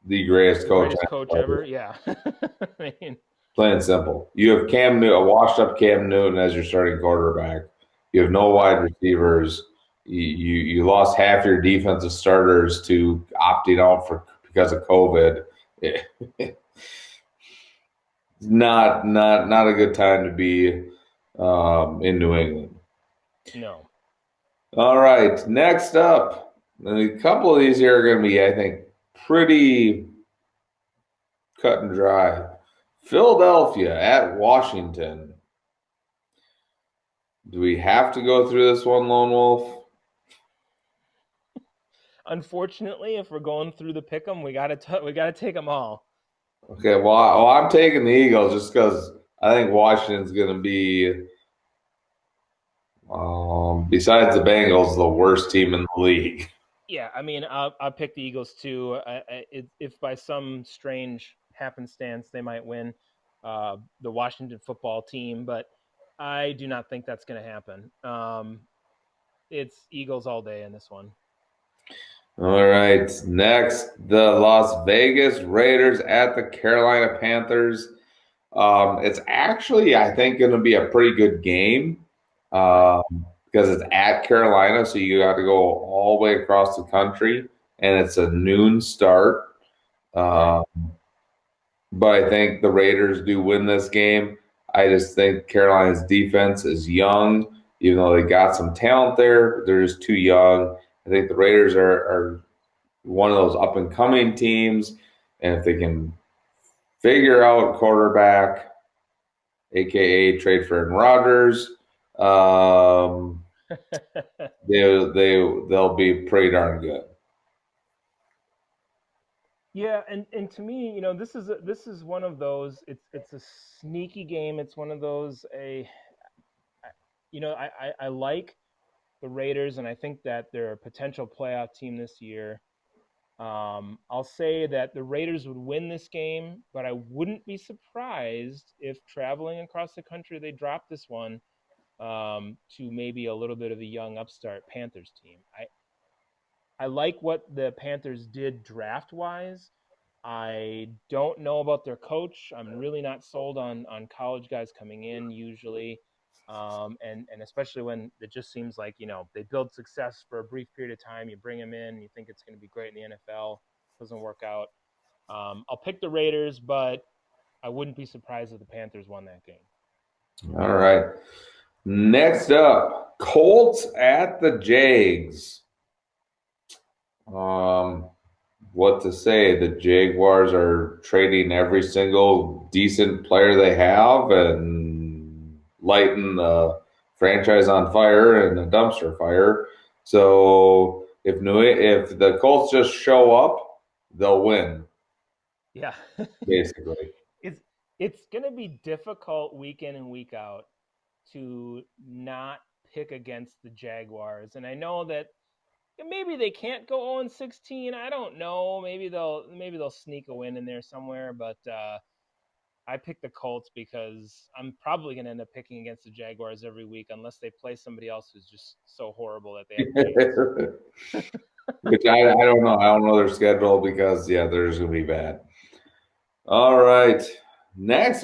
the greatest The coach. greatest coach ever. Yeah. I mean, Plain and simple. You have Cam Newton, a washed up Cam Newton as your starting quarterback. You have no wide receivers. You lost half your defensive starters to opting out for because of COVID. Not a good time to be in New England. no. All right, next up, a couple of these here are going to be, I think, pretty cut and dry. Philadelphia at Washington. Do we have to go through this one, Lone Wolf? Unfortunately, if we're going through the pick 'em, we gotta take them all. Okay, well, I'm taking the Eagles just because I think Washington's going to be, besides the Bengals, the worst team in the league. Yeah, I mean, I'll pick the Eagles too. If by some strange happenstance they might win the Washington football team, but I do not think that's going to happen. It's Eagles all day in this one. All right, next, the Las Vegas Raiders at the Carolina Panthers. It's actually, I think, going to be a pretty good game Right. because it's at Carolina, so you got to go all the way across the country, and it's a noon start. Right. Uh, but I think the Raiders do win this game. I just think Carolina's defense is young, even though they got some talent there. They're just too young. I think the Raiders are one of those up and coming teams, and if they can figure out quarterback, aka trade for Aaron Rodgers, um, they'll be pretty darn good. Yeah, and to me, this is one of those. It's a sneaky game. It's one of those a I like the Raiders, and I think that they're a potential playoff team this year. I'll say that the Raiders would win this game, but I wouldn't be surprised if traveling across the country they drop this one to maybe a little bit of a young upstart Panthers team. I like what the Panthers did draft wise. I don't know about their coach. I'm really not sold on college guys coming in usually, and especially when it just seems like they build success for a brief period of time. You bring them in, you think it's going to be great in the NFL, doesn't work out. I'll pick the Raiders, but I wouldn't be surprised if the Panthers won that game. All right. Next up, Colts at the Jags. Um, what to say? The Jaguars are trading every single decent player they have and lighting the franchise on fire and a dumpster fire. So if the Colts just show up, they'll win, Yeah. basically. it's it's going to be difficult week in and week out to not pick against the Jaguars. And I know that maybe they can't go 0-16. I don't know. Maybe they'll sneak a win in there somewhere, but I picked the Colts because I'm probably going to end up picking against the Jaguars every week unless they play somebody else who's just so horrible that they have a chance. Which I don't know. I don't know their schedule because yeah, they're just gonna be bad. All right. Next,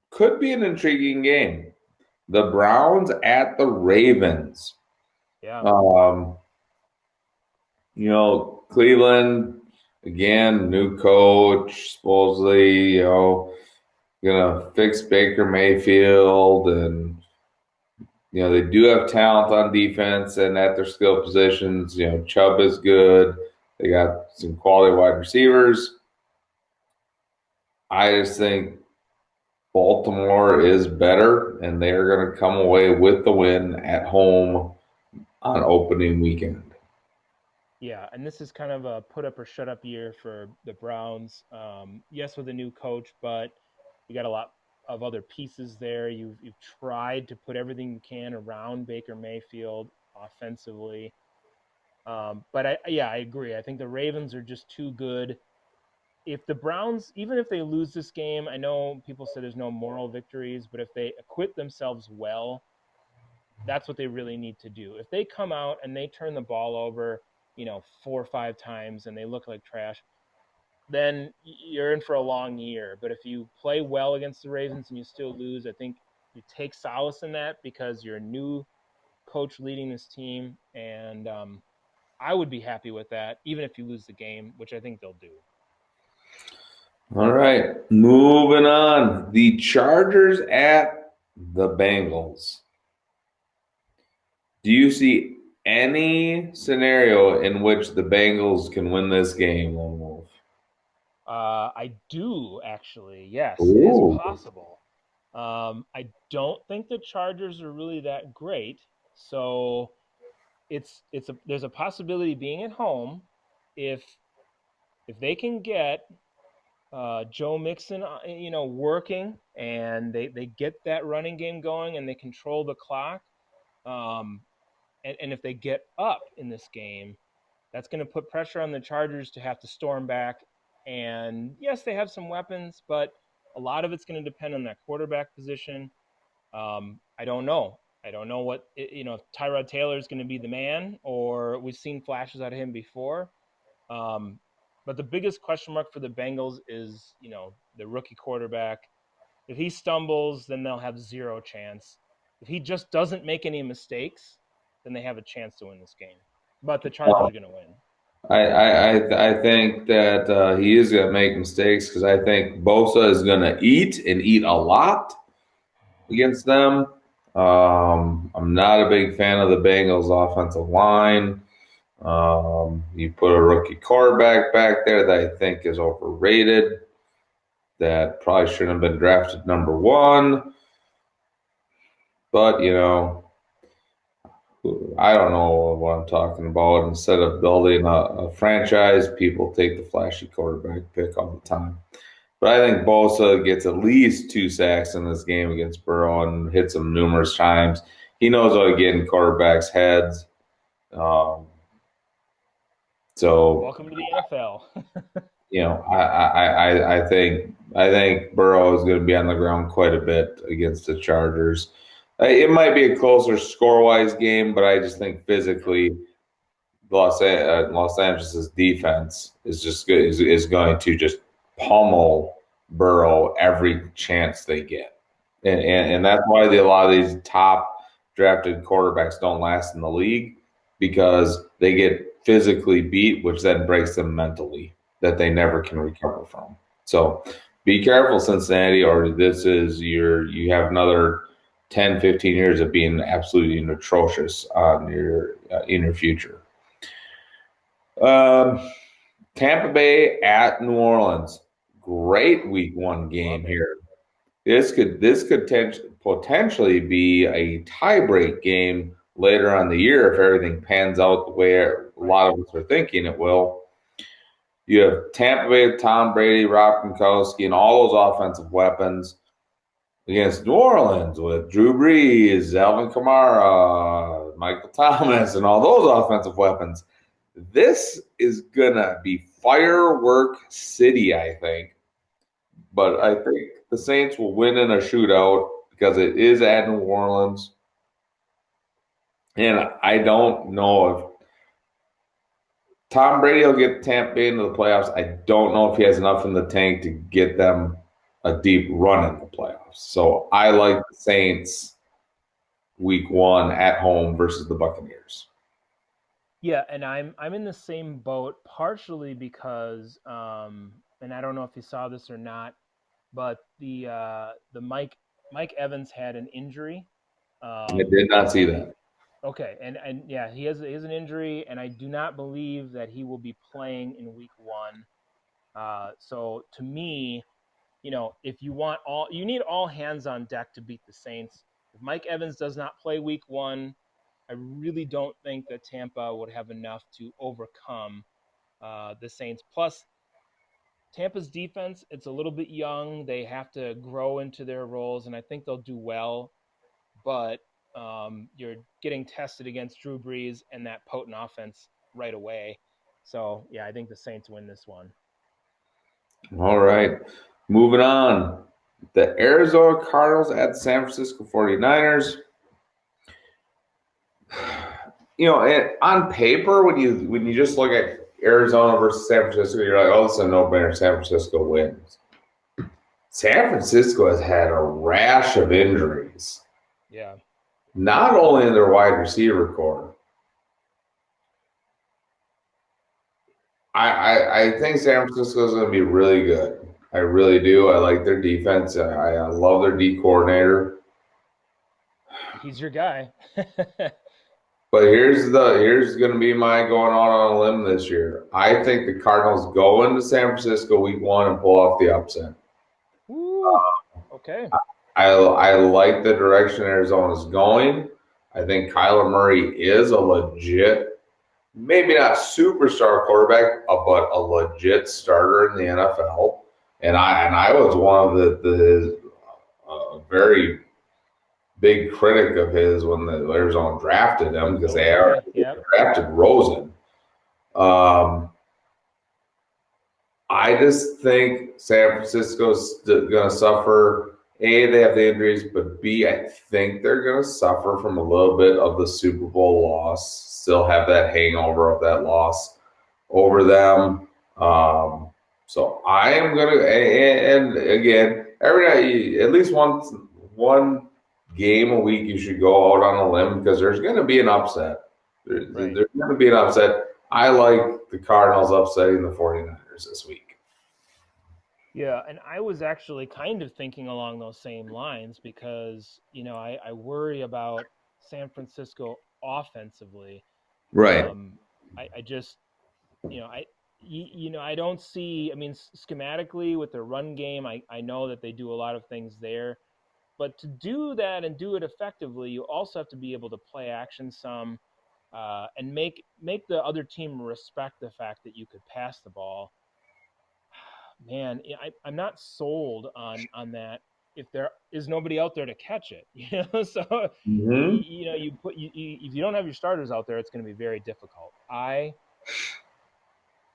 could be an intriguing game. The Browns at the Ravens. Yeah. Um, Cleveland again, new coach, supposedly, gonna fix Baker Mayfield, and they do have talent on defense and at their skill positions. Chubb is good. They got some quality wide receivers. I just think Baltimore is better, and they are going to come away with the win at home on opening weekend. Yeah, and this is kind of a put up or shut up year for the Browns. Yes, with a new coach, but you got a lot of other pieces there. You've tried to put everything you can around Baker Mayfield offensively. But I agree. I think the Ravens are just too good. If the Browns, even if they lose this game, I know people say there's no moral victories, but if they acquit themselves well, that's what they really need to do. If they come out and they turn the ball over, 4 or 5 times and they look like trash, then you're in for a long year. But if you play well against the Ravens and you still lose, I think you take solace in that because you're a new coach leading this team, and I would be happy with that, even if you lose the game, which I think they'll do. All right, moving on. The Chargers at the Bengals. Do you see any scenario in which the Bengals can win this game, Lone Wolf? I do actually. Yes, it is Ooh. possible. I don't think the Chargers are really that great, so there's a possibility being at home if they can get Joe Mixon, working, and they get that running game going and they control the clock. Um, and if they get up in this game, that's going to put pressure on the Chargers to have to storm back. And yes, they have some weapons, but a lot of it's going to depend on that quarterback position. I don't know. I don't know if Tyrod Taylor is going to be the man, or we've seen flashes out of him before. Um, but the biggest question mark for the Bengals is, the rookie quarterback. If he stumbles, then they'll have zero chance. If he just doesn't make any mistakes, then they have a chance to win this game. But the Chargers are going to win. I think that he is going to make mistakes because I think Bosa is going to eat and eat a lot against them. I'm not a big fan of the Bengals' offensive line. You put a rookie quarterback back there that I think is overrated, that probably shouldn't have been drafted number one. But, I don't know what I'm talking about. Instead of building a franchise, people take the flashy quarterback pick all the time. But I think Bosa gets at least 2 sacks in this game against Burrow and hits him numerous times. He knows how to get in quarterbacks' heads. Um, so Welcome to the NFL. I think Burrow is going to be on the ground quite a bit against the Chargers. It might be a closer score-wise game, but I just think physically, Los Angeles' defense is just good, is going to just pummel Burrow every chance they get, and that's why a lot of these top drafted quarterbacks don't last in the league because they get physically beat, which then breaks them mentally that they never can recover from. So be careful, Cincinnati, or you have another 10, 15 years of being absolutely atrocious on your in your future. Um, Tampa Bay at New Orleans. Great week one game Love it. here. This could potentially be a tiebreak game later on the year if everything pans out the way a Right. lot of us are thinking it will. You have Tampa Bay with Tom Brady, Rob Gronkowski, and all those offensive weapons against New Orleans with Drew Brees, Alvin Kamara, Michael Thomas, and all those offensive weapons. This is gonna be firework city, I think. But I think the Saints will win in a shootout because it is at New Orleans. And I don't know if Tom Brady will get Tampa Bay into the playoffs. I don't know if he has enough in the tank to get them a deep run in the playoffs. So I like the Saints week one at home versus the Buccaneers. Yeah, and I'm in the same boat partially because and I don't know if you saw this or not, but the Mike Evans had an injury. I did not see And that. okay, and yeah, he has an injury, and I do not believe that he will be playing in week one. So to me, if you need all hands on deck to beat the Saints. If Mike Evans does not play week one, I really don't think that Tampa would have enough to overcome the Saints. Plus, Tampa's defense, it's a little bit young. They have to grow into their roles, and I think they'll do well. But you're getting tested against Drew Brees and that potent offense right away. So, yeah, I think the Saints win this one. All right. Moving on. The Arizona Cardinals at the San Francisco 49ers. On paper, when you just look at Arizona versus San Francisco, you're like, oh, this is a no-brainer. San Francisco wins. San Francisco has had a rash of injuries, Yeah. not only in their wide receiver core. I think San Francisco is going to be really good. I really do. I like their defense. I love their D coordinator. He's your guy. But here's going to be my going out on a limb this year. I think the Cardinals go into San Francisco week one and pull off the upset. Woo. Okay. I like the direction Arizona's going. I think Kyler Murray is a legit, maybe not superstar quarterback, but a legit starter in the NFL. And I was one of the very big critic of his when the Arizona drafted him because So they was already I. Yep. drafted Rosen. Um, I just think San Francisco's going to suffer. A, they have the injuries, but B, I think they're going to suffer from a little bit of the Super Bowl loss. Still have that hangover of that loss over them. So I am going to, and again, every night, at least one game a week, you should go out on a limb because there's going to be an upset. Right. There's going to be an upset. I like the Cardinals upsetting the 49ers this week. Yeah, and I was actually kind of thinking along those same lines because, I worry about San Francisco offensively. Right. I just, I don't see, I mean, schematically with their run game, I know that they do a lot of things there. But to do that and do it effectively, you also have to be able to play action some and make the other team respect the fact that you could pass the ball. Man, I'm not sold on that if there is nobody out there to catch it. So Hmm. if you don't have your starters out there, it's going to be very difficult. I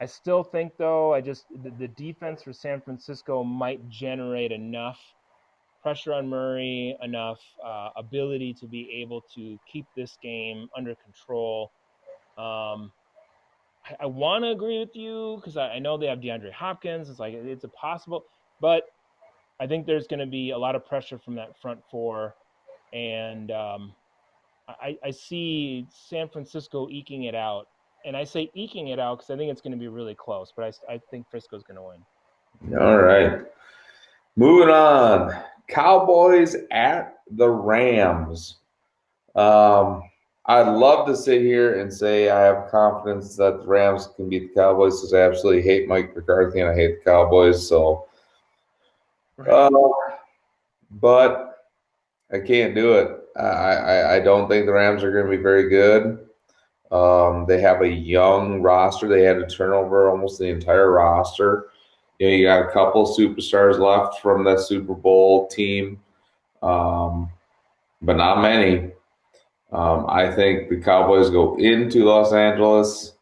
still think though, the defense for San Francisco might generate enough pressure on Murray, enough ability to be able to keep this game under control. Um, I want to agree with you because I know they have DeAndre Hopkins. It's like it's a possible, but I think there's going to be a lot of pressure from that front four, and I see San Francisco eking it out. And I say eking it out because I think it's going to be really close, but I think Frisco's going to win. All right. Moving on. Cowboys at the Rams. Um, I'd love to sit here and say I have confidence that the Rams can beat the Cowboys because I absolutely hate Mike McCarthy and I hate the Cowboys. So, Right. uh, but I can't do it. I don't think the Rams are going to be very good. They have a young roster. They had to turn over almost the entire roster. You got a couple superstars left from the Super Bowl team, um, but not many. I think the Cowboys go into Los Angeles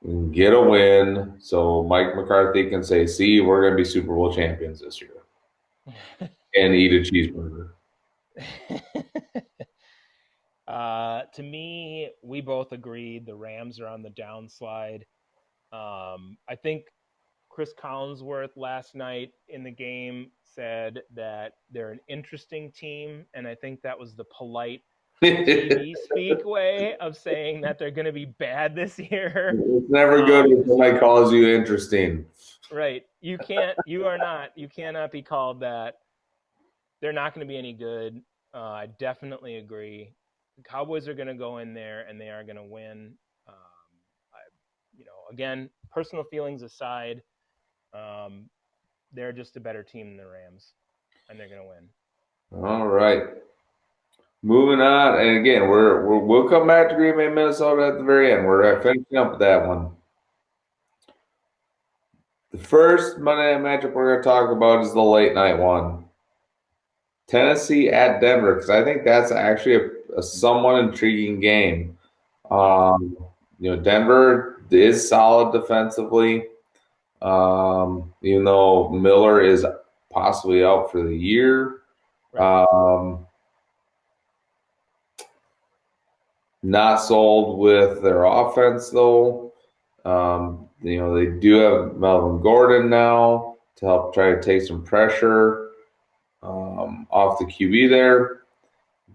and get a win, so Mike McCarthy can say, "See, we're going to be Super Bowl champions this year," and eat a cheeseburger. To me, we both agreed the Rams are on the downslide. I think Chris Collinsworth last night in the game said that they're an interesting team, and I think that was the polite It's TV speak way of saying that they're going to be bad this year. never good when somebody So calls you interesting. right, you cannot be called that. They're not going to be any good. I definitely agree. The Cowboys are going to go in there and they are going to win. I, again, personal feelings aside, um, they're just a better team than the Rams, and they're going to win. All right. Moving on, and again, we'll come back to Green Bay, Minnesota at the very end. We're finishing up with that one. The first Monday night matchup we're going to talk about is the late night one, Tennessee at Denver, because I think that's actually a somewhat intriguing game. Yeah, Um, Denver is solid defensively, even though Miller is possibly out for the year. right. Um, Not sold with their offense though. They do have Melvin Gordon now to help try to take some pressure off the QB there.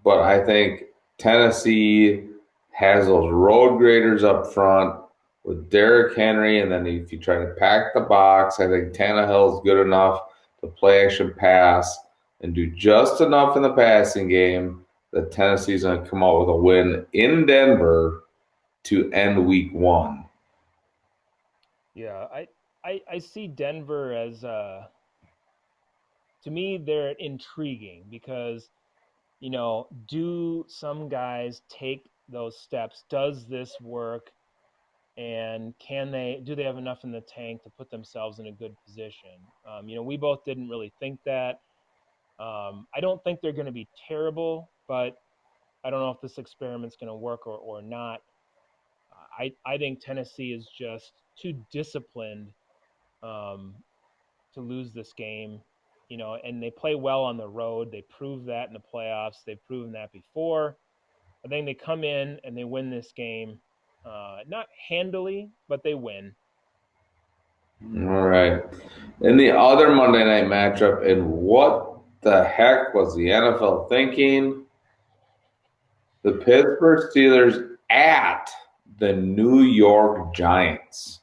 But I think Tennessee has those road graders up front with Derrick Henry, and then if you try to pack the box, I think Tannehill is good enough to play action pass and do just enough in the passing game that Tennessee's going to come out with a win in Denver to end week one. Yeah, I see Denver as to me they're intriguing because do some guys take those steps? Does this work? And do they have enough in the tank to put themselves in a good position? We both didn't really think that. I don't think they're going to be terrible, but I don't know if this experiment's going to work or not. I think Tennessee is just too disciplined um, to lose this game. And they play well on the road. They proved that in the playoffs. They've proven that before. I think they come in and they win this game, not handily, but they win. All right. In the other Monday night matchup, and what the heck was the NFL thinking? The Pittsburgh Steelers at the New York Giants.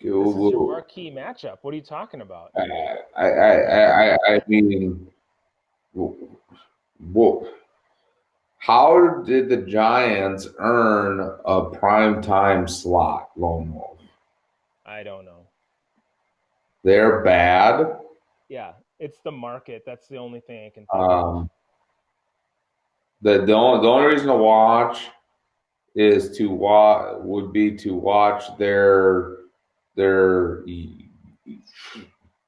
This is your Ooh. marquee matchup. What are you talking about? I mean, whoa. How did the Giants earn a primetime slot, Lone Wolf? I don't know. They're bad. Yeah, it's the market. That's the only thing I can think of. Um, the only reason to watch is to watch would be to watch their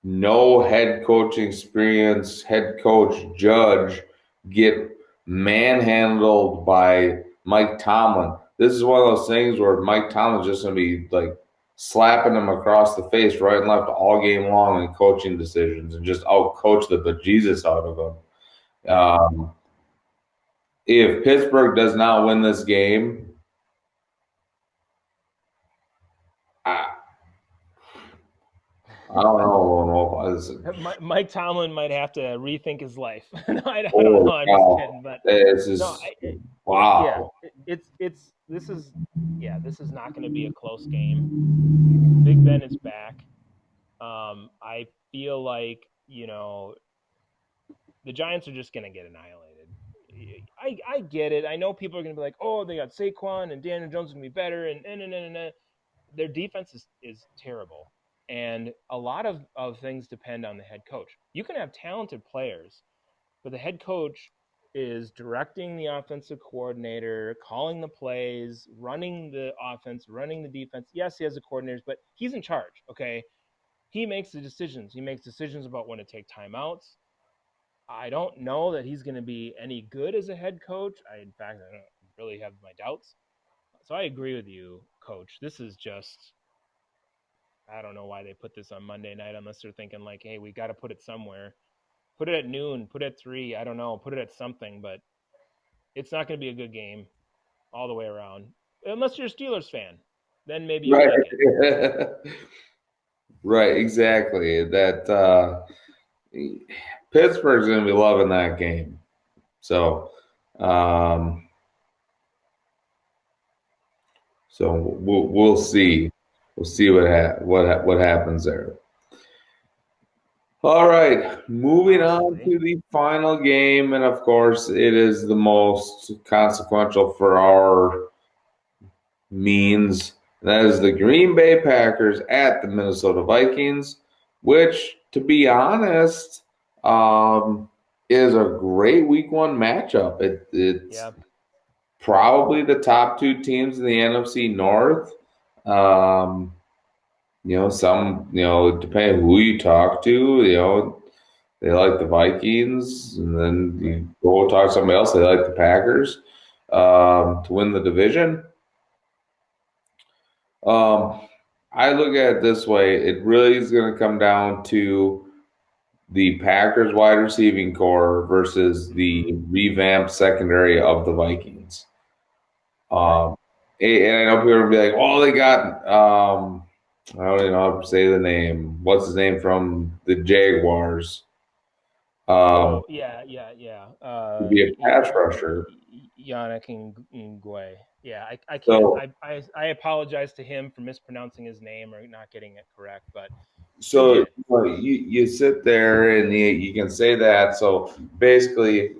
no head coaching experience head coach Judge get manhandled by Mike Tomlin. This is one of those things where Mike Tomlin's just going to be like slapping him across the face right and left all game long in coaching decisions and just out coach the bejesus out of him. If Pittsburgh does not win this game, I, I don't know. Mike Tomlin might have to rethink his life. No, I don't Holy know. I'm just cow! kidding, but This no, is yeah, wow. it's this is not going to be a close game. Big Ben is back. I feel like the Giants are just going to get annihilated. I get it. I know people are going to be like, oh, they got Saquon and Daniel Jones going to be better, and their defense is terrible. And a lot of things depend on the head coach. You can have talented players, but the head coach is directing the offensive coordinator, calling the plays, running the offense, running the defense. Yes, he has the coordinators, but he's in charge. Okay, he makes the decisions. He makes decisions about when to take timeouts. I don't know that he's going to be any good as a head coach. In fact, I don't really have my doubts. So I agree with you, coach. This is just, I don't know why they put this on Monday night unless they're thinking like, hey, we got to put it somewhere. Put it at noon, put it at 3, I don't know, put it at something, but it's not going to be a good game all the way around. Unless you're a Steelers fan, then maybe you Right. like it. Right, exactly. That Pittsburgh's going to be loving that game. So, um, we'll see. We'll see what happens there. All right, moving on Honestly, to the final game, and of course, it is the most consequential for our means. That is the Green Bay Packers at the Minnesota Vikings, which, to be honest, um, is a great Week One matchup. It's yeah, probably the top two teams in the NFC North. Um, depending who you talk to, they like the Vikings, and then right. you go talk to somebody else, they like the Packers to win the division. Um, I look at it this way: it really is going to come down to the Packers wide receiving core versus Mm-hmm. the revamped secondary of the Vikings. Right. Um, and I know people are gonna be like, "Oh, they got I don't even know how to say the name. What's his name from the Jaguars? Um, Oh yeah, yeah, yeah. to be a pass rusher." Yannick Ngwe. Yeah, I can't. So, I apologize to him for mispronouncing his name or not getting it correct, but I so get it. you sit there and you can say that. So basically,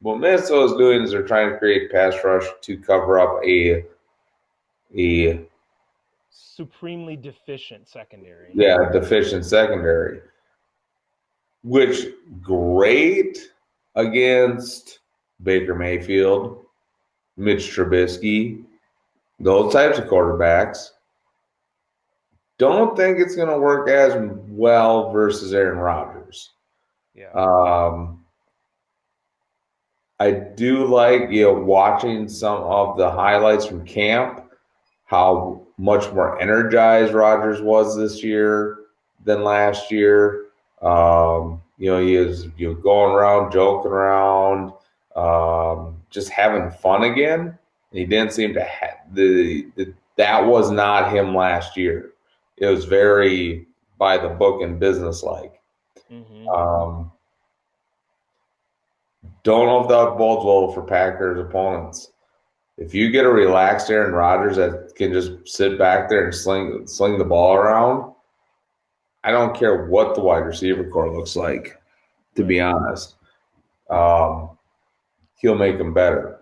what Minnesota is doing is they're trying to create pass rush to cover up a Supremely deficient secondary. yeah deficient secondary, which great against Baker Mayfield, Mitch Trubisky, those types of quarterbacks. Don't think it's going to work as well versus Aaron Rodgers. Yeah. Um, I do like watching some of the highlights from camp, how much more energized Rodgers was this year than last year. He is going around, joking around, just having fun again. He didn't seem to have that was not him last year. It was very by the book and business like. Mm-hmm. Um, don't know if that bodes well for Packers opponents. If you get a relaxed Aaron Rodgers that can just sit back there and sling the ball around, I don't care what the wide receiver core looks like. To be Right. honest, um, he'll make them better.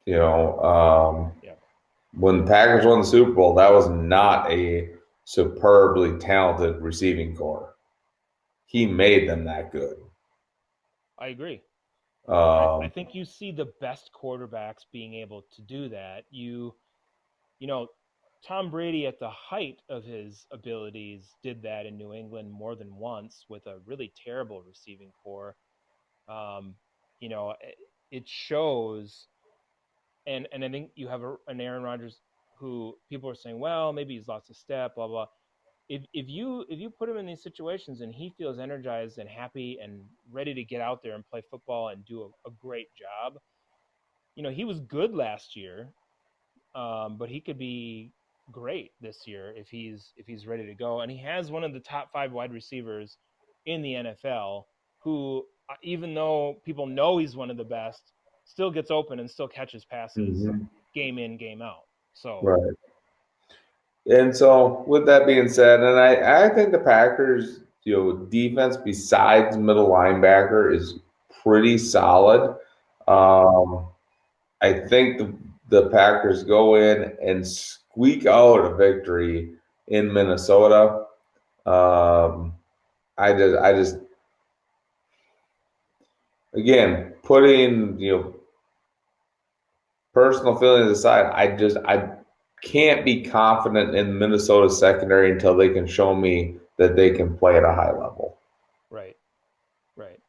You know, Yeah. when the Packers won the Super Bowl, that was not a superbly talented receiving core. He made them that good. I agree. I Um, think you see the best quarterbacks being able to do that. You know, Tom Brady at the height of his abilities did that in New England more than once with a really terrible receiving core. Um, it shows, and I think you have an Aaron Rodgers who people are saying, well, maybe he's lost a step, blah blah. If you put him in these situations and he feels energized and happy and ready to get out there and play football and do a great job, he was good last year, but he could be great this year if he's ready to go. And he has one of the top 5 wide receivers in the NFL, who, even though people know he's one of the best, still gets open and still catches passes mhm, game in, game out. So right. And so, with that being said, and I think the Packers, defense besides middle linebacker is pretty solid. yeah, Um, I think the Packers go in and squeak out a victory in Minnesota. Um, I just, again, putting personal feelings aside, I can't be confident in Minnesota secondary until they can show me that they can play at a high level. Right. Right.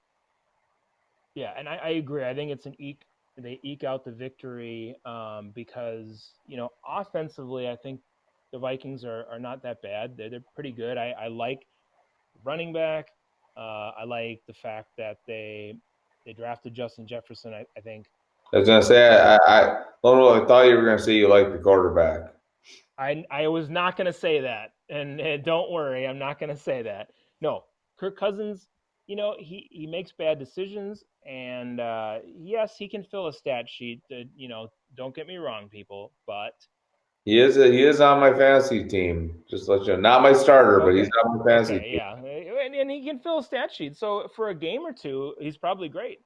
Yeah, and I agree. I think it's an they eke out the victory because offensively, I think the Vikings are not that bad. They're pretty good. I like running back. I like the fact that they drafted Justin Jefferson. I think I was gonna say, uh, I don't know. I thought you were gonna say you like the quarterback. I was not going to say that, and don't worry, I'm not going to say that. No, Kirk Cousins, he makes bad decisions, and yes, he can fill a stat sheet. Don't get me wrong, people, but He is on my fantasy team. Just to let you know, not my starter, but he's okay, on my fantasy okay, team. yeah, and he can fill a stat sheet. So for a game or two, he's probably great,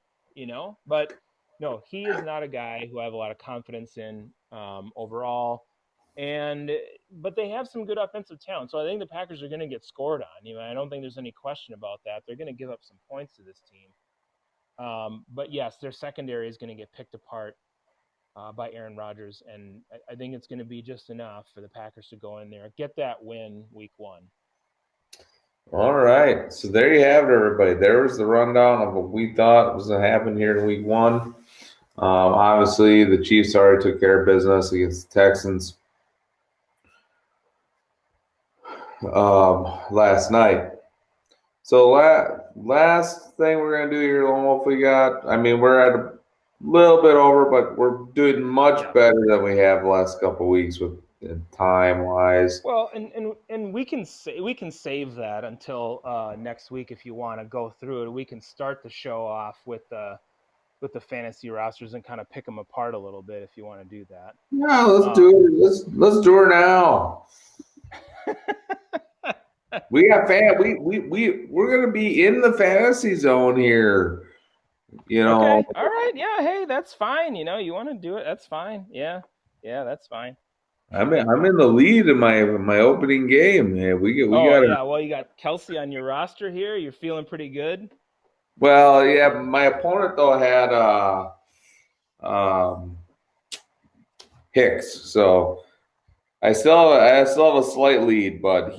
But no, he is not a guy who I have a lot of confidence in overall. And but they have some good offensive talent, so I think the Packers are going to get scored on. I don't think there's any question about that. They're going to give up some points to this team. But yes, their secondary is going to get picked apart by Aaron Rodgers, and I think it's going to be just enough for the Packers to go in there, get that win week 1. All right, so there you have it, everybody. There was the rundown of what we thought was going to happen here in Week 1. Obviously, the Chiefs already took care of business against the Texans last night. So last thing we're gonna do here, Lomo, if we got. I mean, we're at a little bit over, but we're doing much Yeah. better than we have the last couple of weeks with time wise. Well, and we can save that until next week if you want to go through it. We can start the show off with the fantasy rosters and kind of pick them apart a little bit if you want to do that. Yeah, let's do Um, it. Let's do it now. We got fan. We're gonna be in the fantasy zone here. You know, okay, all right, yeah, hey, that's fine. You want to do it, that's fine. Yeah, yeah, that's fine. Yeah. I'm in the lead in my opening game. Yeah, we Oh got to. yeah, well you got Kelsey on your roster here. You're feeling pretty good. Well, yeah, my opponent though had um, Hicks, so I still have a slight lead, but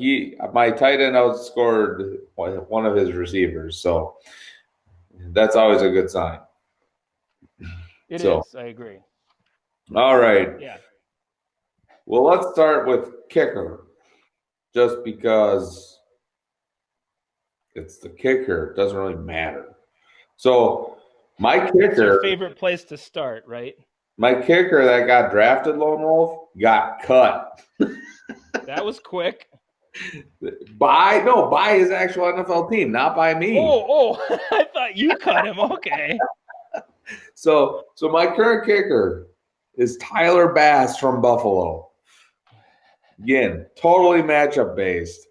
my tight end outscored one of his receivers, so that's always a good sign. It So, is. I agree. all right, Yeah. well, let's start with kicker, just because it's the kicker, it doesn't really matter. So, my It's your kicker, favorite place to start, right? my kicker that got drafted, Lone Wolf, got cut That was quick. by his actual NFL team, not by me. Oh, I thought you cut him. Okay. So my current kicker is Tyler Bass from Buffalo. Again, totally matchup based.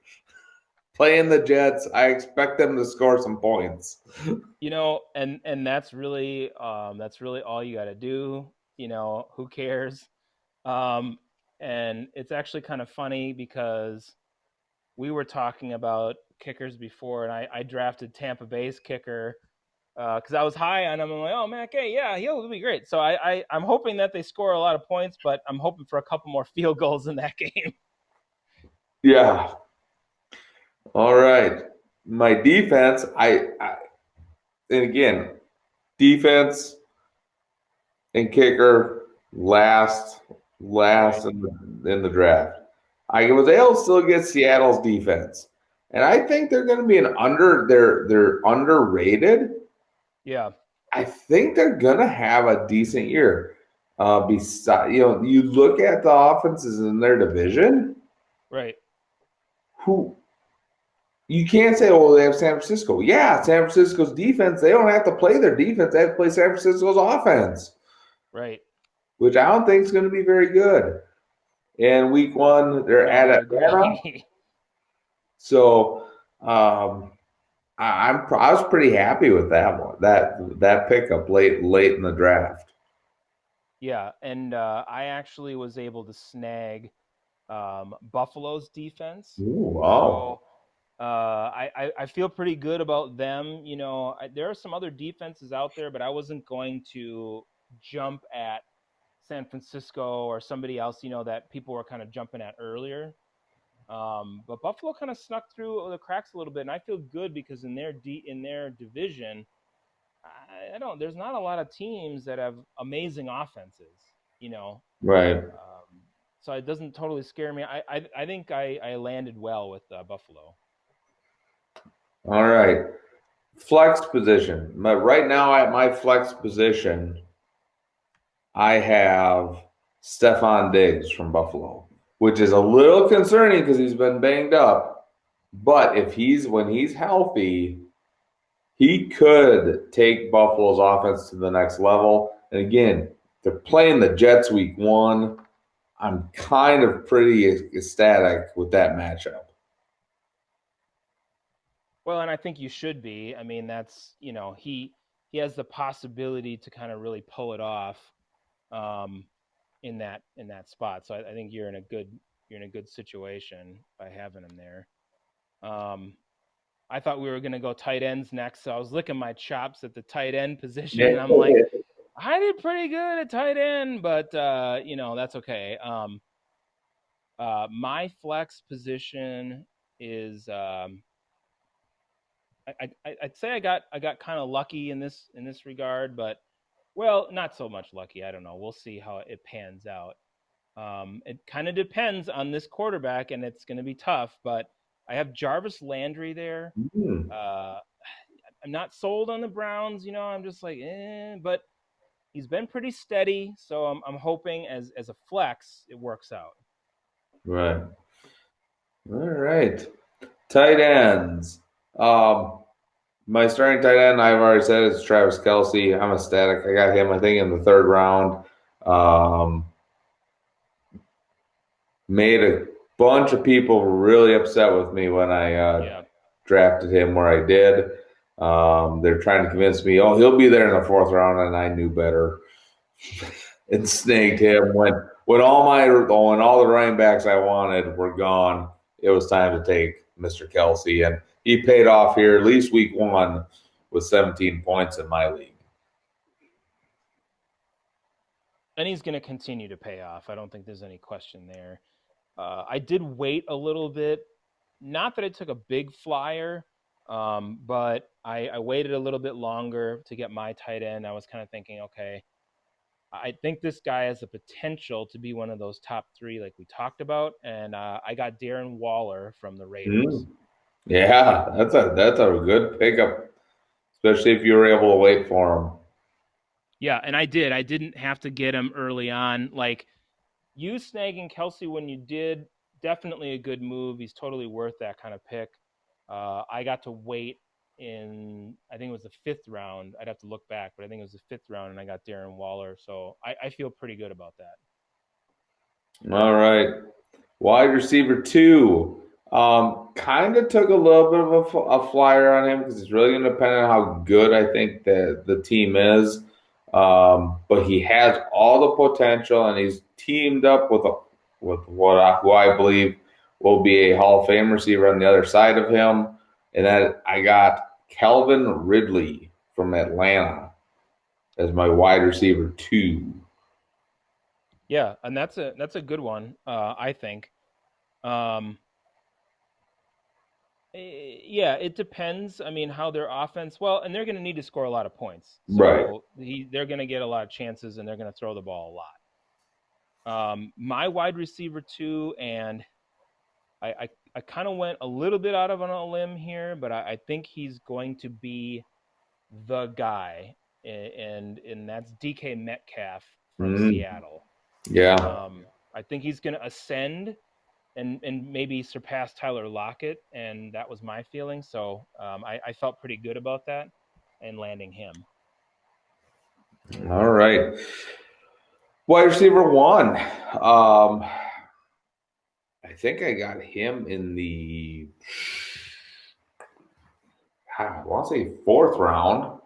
Playing the Jets, I expect them to score some points. And that's really all you got to do. Who cares? And it's actually kind of funny because we were talking about kickers before, and I drafted Tampa Bay's kicker because I was high on him. I'm like, oh, man, okay, yeah, he'll be great. So I'm hoping that they score a lot of points, but I'm hoping for a couple more field goals in that game. Yeah. All right. My defense, and again, defense and kicker Right. last in the draft. I was able to still get Seattle's defense. And I think they're going to be they're underrated. Yeah. I think they're gonna have a decent year. Beside, you look at the offenses in their division. Right. Who you can't say, oh, they have San Francisco. Yeah, San Francisco's defense. They don't have to play their defense. They have to play San Francisco's offense, Right. which I don't think is going to be very good. And week 1, they're No, at I Atlanta. agree. So I was pretty happy with that one. That pickup late in the draft. Yeah, and I actually was able to snag Buffalo's defense. Ooh, So wow. I feel pretty good about them. There are some other defenses out there, but I wasn't going to jump at San Francisco or somebody else, that people were kind of jumping at earlier. But Buffalo kind of snuck through the cracks a little bit, and I feel good because in their division, I don't. There's not a lot of teams that have amazing offenses, you know. Right. So it doesn't totally scare me. I think I landed well with Buffalo. All right. Flex position. Right now at my flex position, I have Stefan Diggs from Buffalo, which is a little concerning because he's been banged up. But if he's when he's healthy, he could take Buffalo's offense to the next level. And again, they're playing the Jets week one. I'm kind of pretty ecstatic with that matchup. Well, and I think you should be. I mean, that's he has the possibility to kind of really pull it off um, in that spot. So I think you're in a good situation by having him there. Um, I thought we were going to go tight ends next, so I was licking my chops at the tight end position, and I'm like, I did pretty good at tight end, but that's okay. My flex position is I'd say I got kind of lucky in this regard, but well, not so much lucky. I don't know. We'll see how it pans out. It kind of depends on this quarterback, and it's going to be tough. But I have Jarvis Landry there. Hmm. Uh, I'm not sold on the Browns. I'm just like, but he's been pretty steady. So I'm hoping as a flex it works out. Right. All right. Tight ends. Um, my starting tight end, I've already said, is Travis Kelsey. I'm ecstatic. I got him, I think, in the third round. Um, Made a bunch of people really upset with me when I Yeah. drafted him where I did. They're trying to convince me, oh, he'll be there in the fourth round, and I knew better and snagged him when all the running backs I wanted were gone. It was time to take Mr. Kelsey, and he paid off here at least week one with 17 points in my league. And he's going to continue to pay off. I don't think there's any question there. I did wait a little bit. Not that I took a big flyer, but I waited a little bit longer to get my tight end. I was kind of thinking, okay, I think this guy has the potential to be one of those top three, like we talked about. And I got Darren Waller from the Raiders. Mm. Yeah, that's a good pickup, especially if you were able to wait for him. Yeah, and I did. I didn't have to get him early on. Like you snagging Kelsey when you did, definitely a good move. He's totally worth that kind of pick. I got to wait I think it was the fifth round. I'd have to look back, but I think it was the fifth round, and I got Darren Waller. So I feel pretty good about that. All right. Wide receiver two. Kind of took a little bit of a flyer on him because it's really going to depend on how good I think the team is. But he has all the potential, and he's teamed up who I believe will be a Hall of Fame receiver on the other side of him, and that I got Calvin Ridley from Atlanta as my wide receiver two. Yeah, and that's a good one. I think. Um, yeah, it depends. I mean, how their offense. Well, and they're going to need to score a lot of points, Right. so they're going to get a lot of chances, and they're going to throw the ball a lot. My wide receiver two, and I kind of went a little bit out of on a limb here, but I think he's going to be the guy, and that's DK Metcalf from Mm, Seattle. yeah. I think he's going to ascend and maybe surpass Tyler Lockett, and that was my feeling. So I felt pretty good about that and landing him. All right. Wide receiver one. I think I got him in the I want to say fourth round.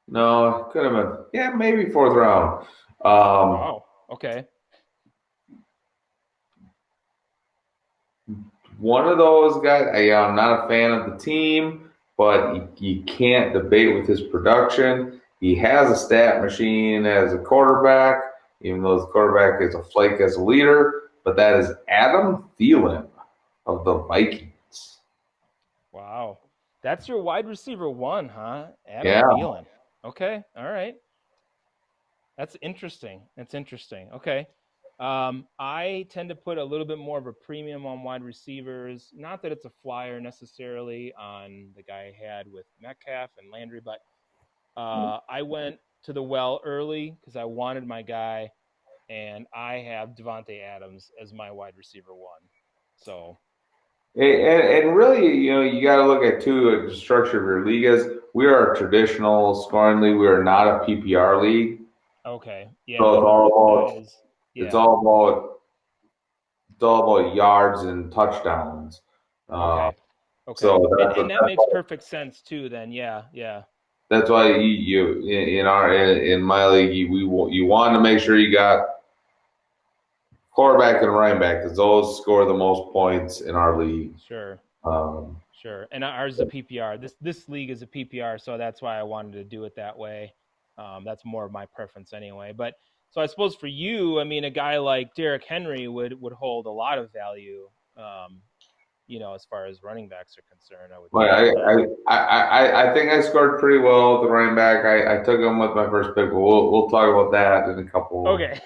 No, it could have been maybe fourth round. Um, Wow. Okay. one of those guys. I'm not a fan of the team, but you can't debate with his production. He has a stat machine as a quarterback, even though his quarterback is a flake as a leader. But that is Adam Thielen of the Vikings. Wow. That's your wide receiver one, huh? Adam Yeah. Thielen. Okay. All right. That's interesting. That's interesting. Okay. I tend to put a little bit more of a premium on wide receivers. Not that it's a flyer necessarily on the guy I had with Metcalf and Landry, but I went to the well early because I wanted my guy, and I have Devontae Adams as my wide receiver one. So And really, you got to look at too the structure of your league is. We are a traditional scoring league. We are not a PPR league. okay, So yeah, it's all that about is it's yeah. all about it's all about yards and touchdowns. Uh, Okay. Okay. so And that makes perfect sense too then. Yeah. Yeah. that's why you in my league you want to make sure you got quarterback and running back because those score the most points in our league. Sure. Um, Sure. And ours is a PPR. This league is a PPR, so that's why I wanted to do it that way. That's more of my preference anyway. But so I suppose for you, I mean, a guy like Derrick Henry would hold a lot of value. As far as running backs are concerned, I would but think. I think I scored pretty well with the running back. I took him with my first pick, but we'll talk about that in a couple. Okay.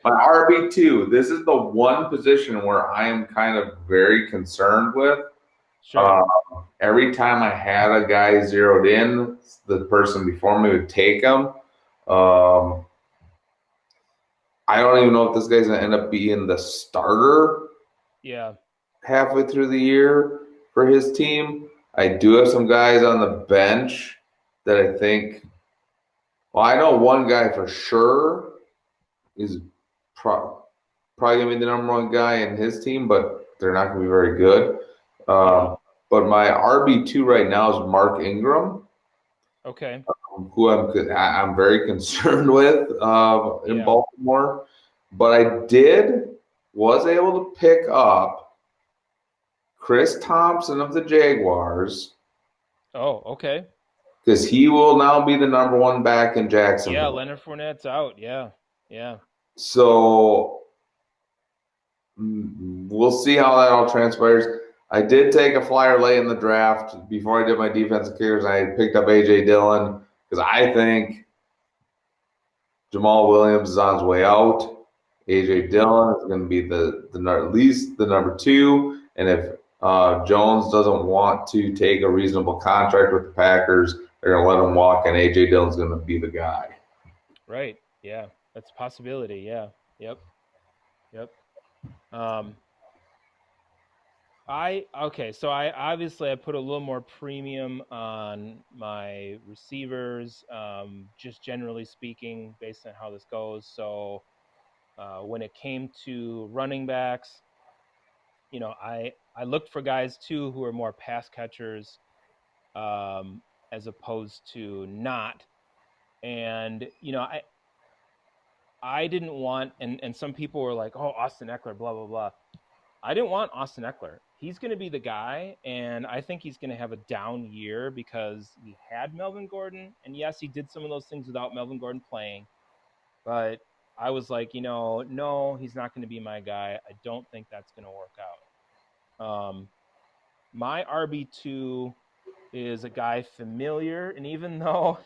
My RB2, this is the one position where I am kind of very concerned with. Sure. Uh, every time I had a guy zeroed in, the person before me would take him. Um, I don't even know if this guy's going to end up being the starter Yeah. halfway through the year for his team. I do have some guys on the bench that I think, well, I know one guy for sure is pro- probably going to be the number one guy in his team, but they're not going to be very good. Yeah. But my RB2 right now is Mark Ingram, Okay. who I'm very concerned with in Yeah. Baltimore. But I was able to pick up Chris Thompson of the Jaguars Oh, okay. because he will now be the number one back in Yeah, Jacksonville. Leonard Fournette's out. Yeah. Yeah. So we'll see how that all transpires. I did take a flyer late in the draft before I did my defensive kickers. I picked up AJ Dillon because I think Jamal Williams is on his way out. AJ Hmm. Dillon is going to be the at least the number two, and if Jones doesn't want to take a reasonable contract with the Packers, they're going to let him walk, and AJ Dillon's going to be the guy. Right. Yeah. That's a possibility. Yeah. Yep. Yep. Um, I okay, so I obviously I put a little more premium on my receivers, just generally speaking, based on how this goes. So when it came to running backs, I looked for guys too who are more pass catchers, as opposed to not. And I didn't want, and some people were like, oh, Austin Eckler, blah blah blah. I didn't want Austin Eckler. He's going to be the guy, and I think he's going to have a down year because he had Melvin Gordon, and yes, he did some of those things without Melvin Gordon playing. But I was like, no, he's not going to be my guy. I don't think that's going to work out. My RB2 is a guy familiar, and even though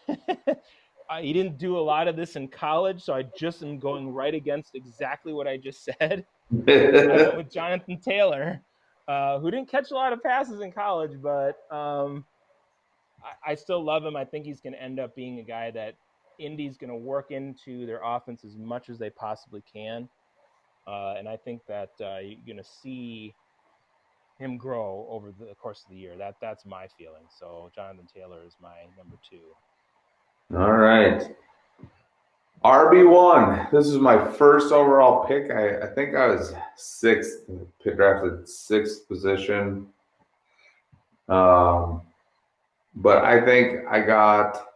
he didn't do a lot of this in college, so I just am going right against exactly what I just said. I went with Jonathan Taylor, who didn't catch a lot of passes in college, but I still love him. I think he's going to end up being a guy that Indy's going to work into their offense as much as they possibly can. And I think that you're going to see him grow over the course of the year. That's my feeling. So Jonathan Taylor is my number two. All right. RB1. This is my first overall pick. I think I was sixth, drafted sixth position. Um, but I think I got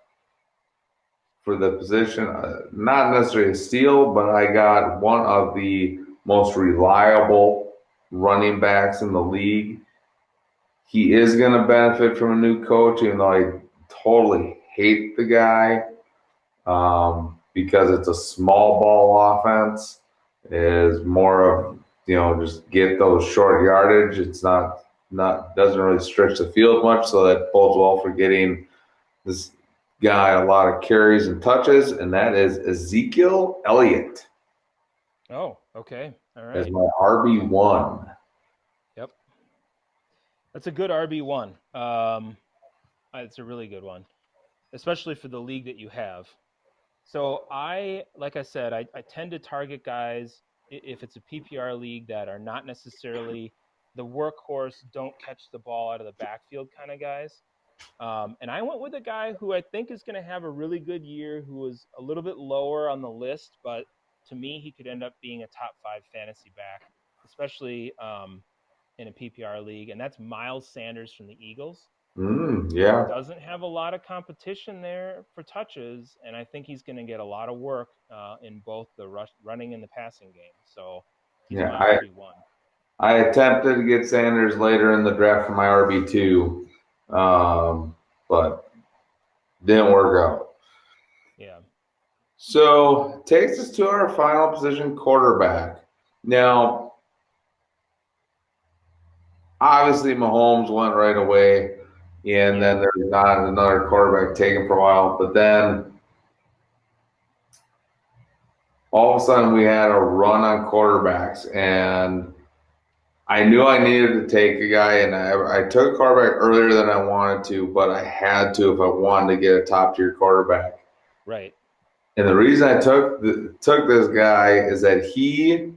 for the position, not necessarily a steal, but I got one of the most reliable. running backs in the league. He is going to benefit from a new coach, even though I totally hate the guy because it's a small ball offense. It is more of just get those short yardage. It's not doesn't really stretch the field much, so that bodes well for getting this guy a lot of carries and touches, and that is Ezekiel Elliott Oh, okay. All as right. my RB1. Yep. That's a good RB1. It's a really good one, especially for the league that you have. So like I said, I tend to target guys if it's a PPR league that are not necessarily the workhorse, don't catch the ball out of the backfield kind of guys. And I went with a guy who I think is going to have a really good year, who was a little bit lower on the list, but to me, he could end up being a top 5 fantasy back, especially in a PPR league. And that's Miles Sanders from the Eagles. Yeah, Doesn't have a lot of competition there for touches, and I think he's going to get a lot of work in both the running and the passing game. So he's yeah. my I RB1. I attempted to get Sanders later in the draft for my RB2, but didn't work out. Yeah. So takes us to our final position, quarterback. Now, obviously, Mahomes went right away, and then Yeah. there's not another quarterback taken for a while. But then all of a sudden, we had a run on quarterbacks, and I knew I needed to take a guy, and I took a quarterback earlier than I wanted to, but I had to if I wanted to get a top tier quarterback. Right. And the reason I took this guy is that if you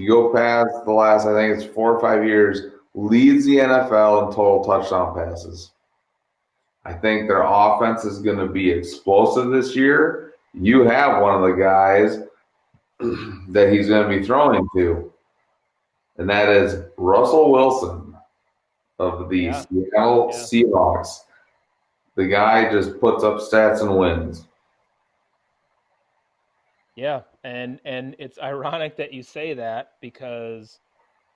go past the last, I think it's 4 or 5 years, leads the NFL in total touchdown passes. I think their offense is going to be explosive this year. You have one of the guys that he's going to be throwing to, and that is Russell Wilson of the Yeah. Seattle Yeah. Seahawks. The guy just puts up stats and wins. Yeah. And it's ironic that you say that because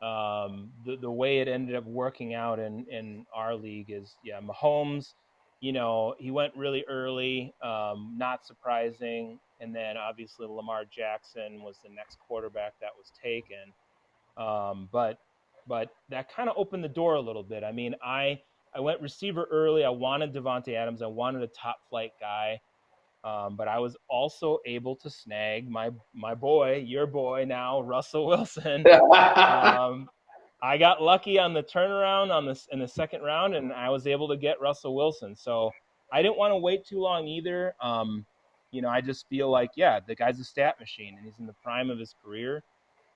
the way it ended up working out in our league is, yeah, Mahomes, he went really early, not surprising, and then obviously Lamar Jackson was the next quarterback that was taken. But that kind of opened the door a little bit. I mean, I went receiver early. I wanted Devontae Adams. I wanted a top flight guy. But I was also able to snag my boy, your boy now, Russell Wilson. Um, I got lucky on the turnaround in the second round, and I was able to get Russell Wilson. So I didn't want to wait too long either. I just feel like, yeah, the guy's a stat machine, and he's in the prime of his career.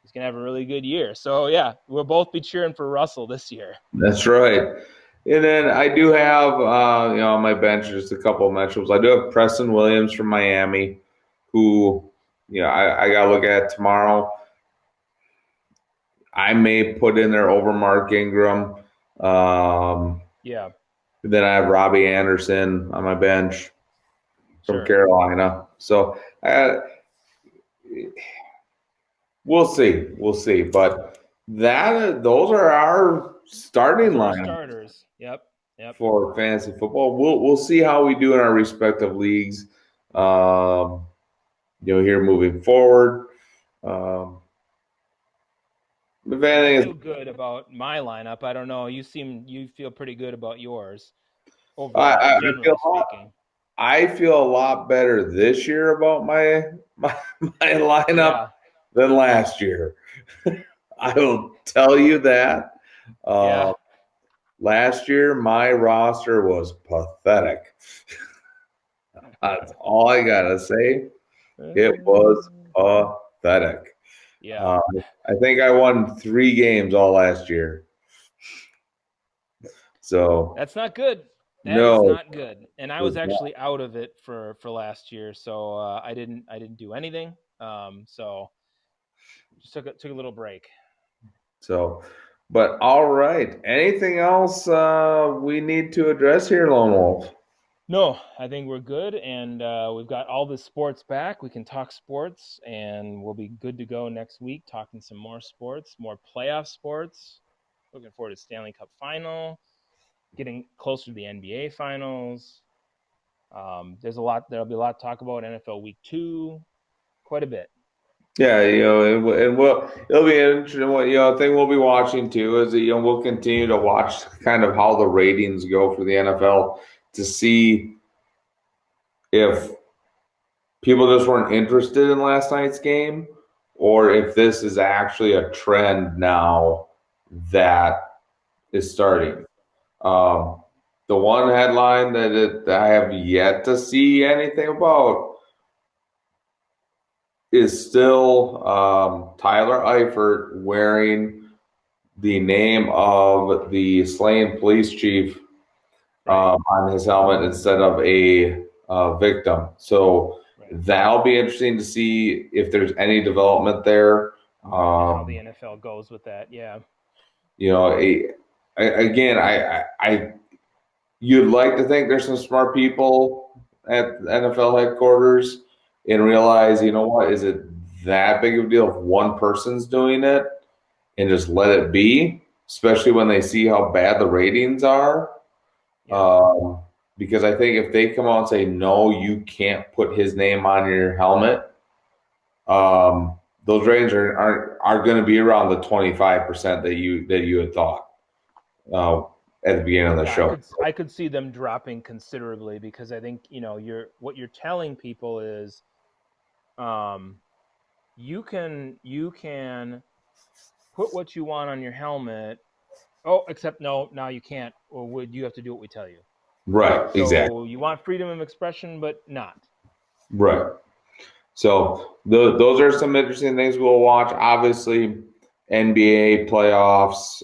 He's gonna have a really good year. So yeah, we'll both be cheering for Russell this year. That's right. And then I do have, on my bench just a couple of matchups. I do have Preston Williams from Miami, who, I got to look at tomorrow. I may put in there over Mark Ingram. Um, Yeah, then I have Robbie Anderson on my bench from sure. Carolina. So we'll see. We'll see. But those are our starting Those are our lineup starters. Yep. Yep. for fantasy football. We'll see how we do in our respective leagues. Um, here moving forward. Um, if I anything is, feel good about my lineup. I don't know. You feel pretty good about yours overall, I feel generally a lot, speaking. I feel a lot better this year about my lineup Yeah. than last year. I will tell you that. Yeah. Uh, Last year, my roster was pathetic. That's all I gotta say. It was pathetic. Yeah. Uh, I think I won 3 games all last year. So That's not good. That is no, not good. And I it was was not. actually out of it for last year, so I didn't do anything. So just took a little break. So, but all right. Anything else we need to address here, Lone Wolf? No, I think we're good, and we've got all the sports back. We can talk sports, and we'll be good to go next week, talking some more sports, more playoff sports. Looking forward to Stanley Cup final, getting closer to the NBA finals. There's a lot. There'll be a lot to talk about. NFL Week 2, quite a bit. Yeah, and it'll be interesting. What thing we'll be watching too is that we'll continue to watch kind of how the ratings go for the NFL to see if people just weren't interested in last night's game, or if this is actually a trend now that is starting. Um, the one headline that I have yet to see anything about is still Tyler Eifert wearing the name of the slain police chief on his helmet instead of a victim. So that'll be interesting to see if there's any development there. How the NFL goes with that, yeah. Again, you'd like to think there's some smart people at NFL headquarters and realize, you know what, is it that big of a deal if one person's doing it and just let it be, especially when they see how bad the ratings are. Because I think if they come out and say, no, you can't put his name on your helmet, those ratings are going to be around the 25% that you had thought at the beginning of the show. I could see them dropping considerably, because I think what you're telling people is, you can put what you want on your helmet. Oh, except no, now you can't, or would you have to do what we tell you? Right, So exactly. you want freedom of expression, but not. Right. So those are some interesting things we'll watch. Obviously, NBA playoffs.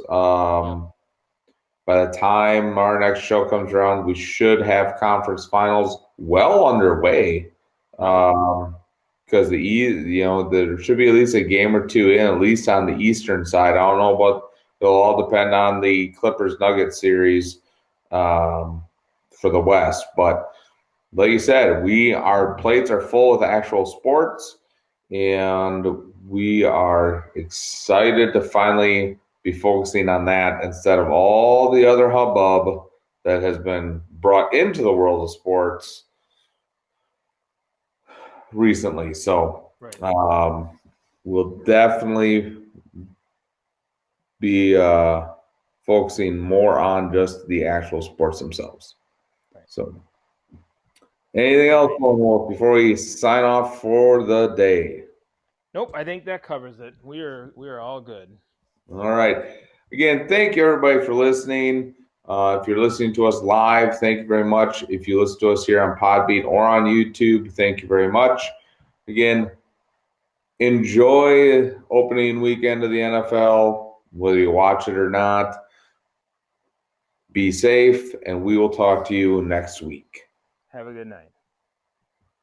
By the time our next show comes around, we should have conference finals well underway. Because there should be at least a game or two in, at least on the Eastern side. I don't know, but it'll all depend on the Clippers Nuggets series for the West. But like you said, our plates are full with actual sports, and we are excited to finally be focusing on that instead of all the other hubbub that has been brought into the world of sports recently. So we'll definitely be focusing more on just the actual sports themselves. So anything else before we sign off for the day? Nope, I think that covers it. We are all good. All right. Again, thank you everybody for listening. If you're listening to us live, thank you very much. If you listen to us here on Podbean or on YouTube, thank you very much. Again, enjoy opening weekend of the NFL, whether you watch it or not. Be safe, and we will talk to you next week. Have a good night.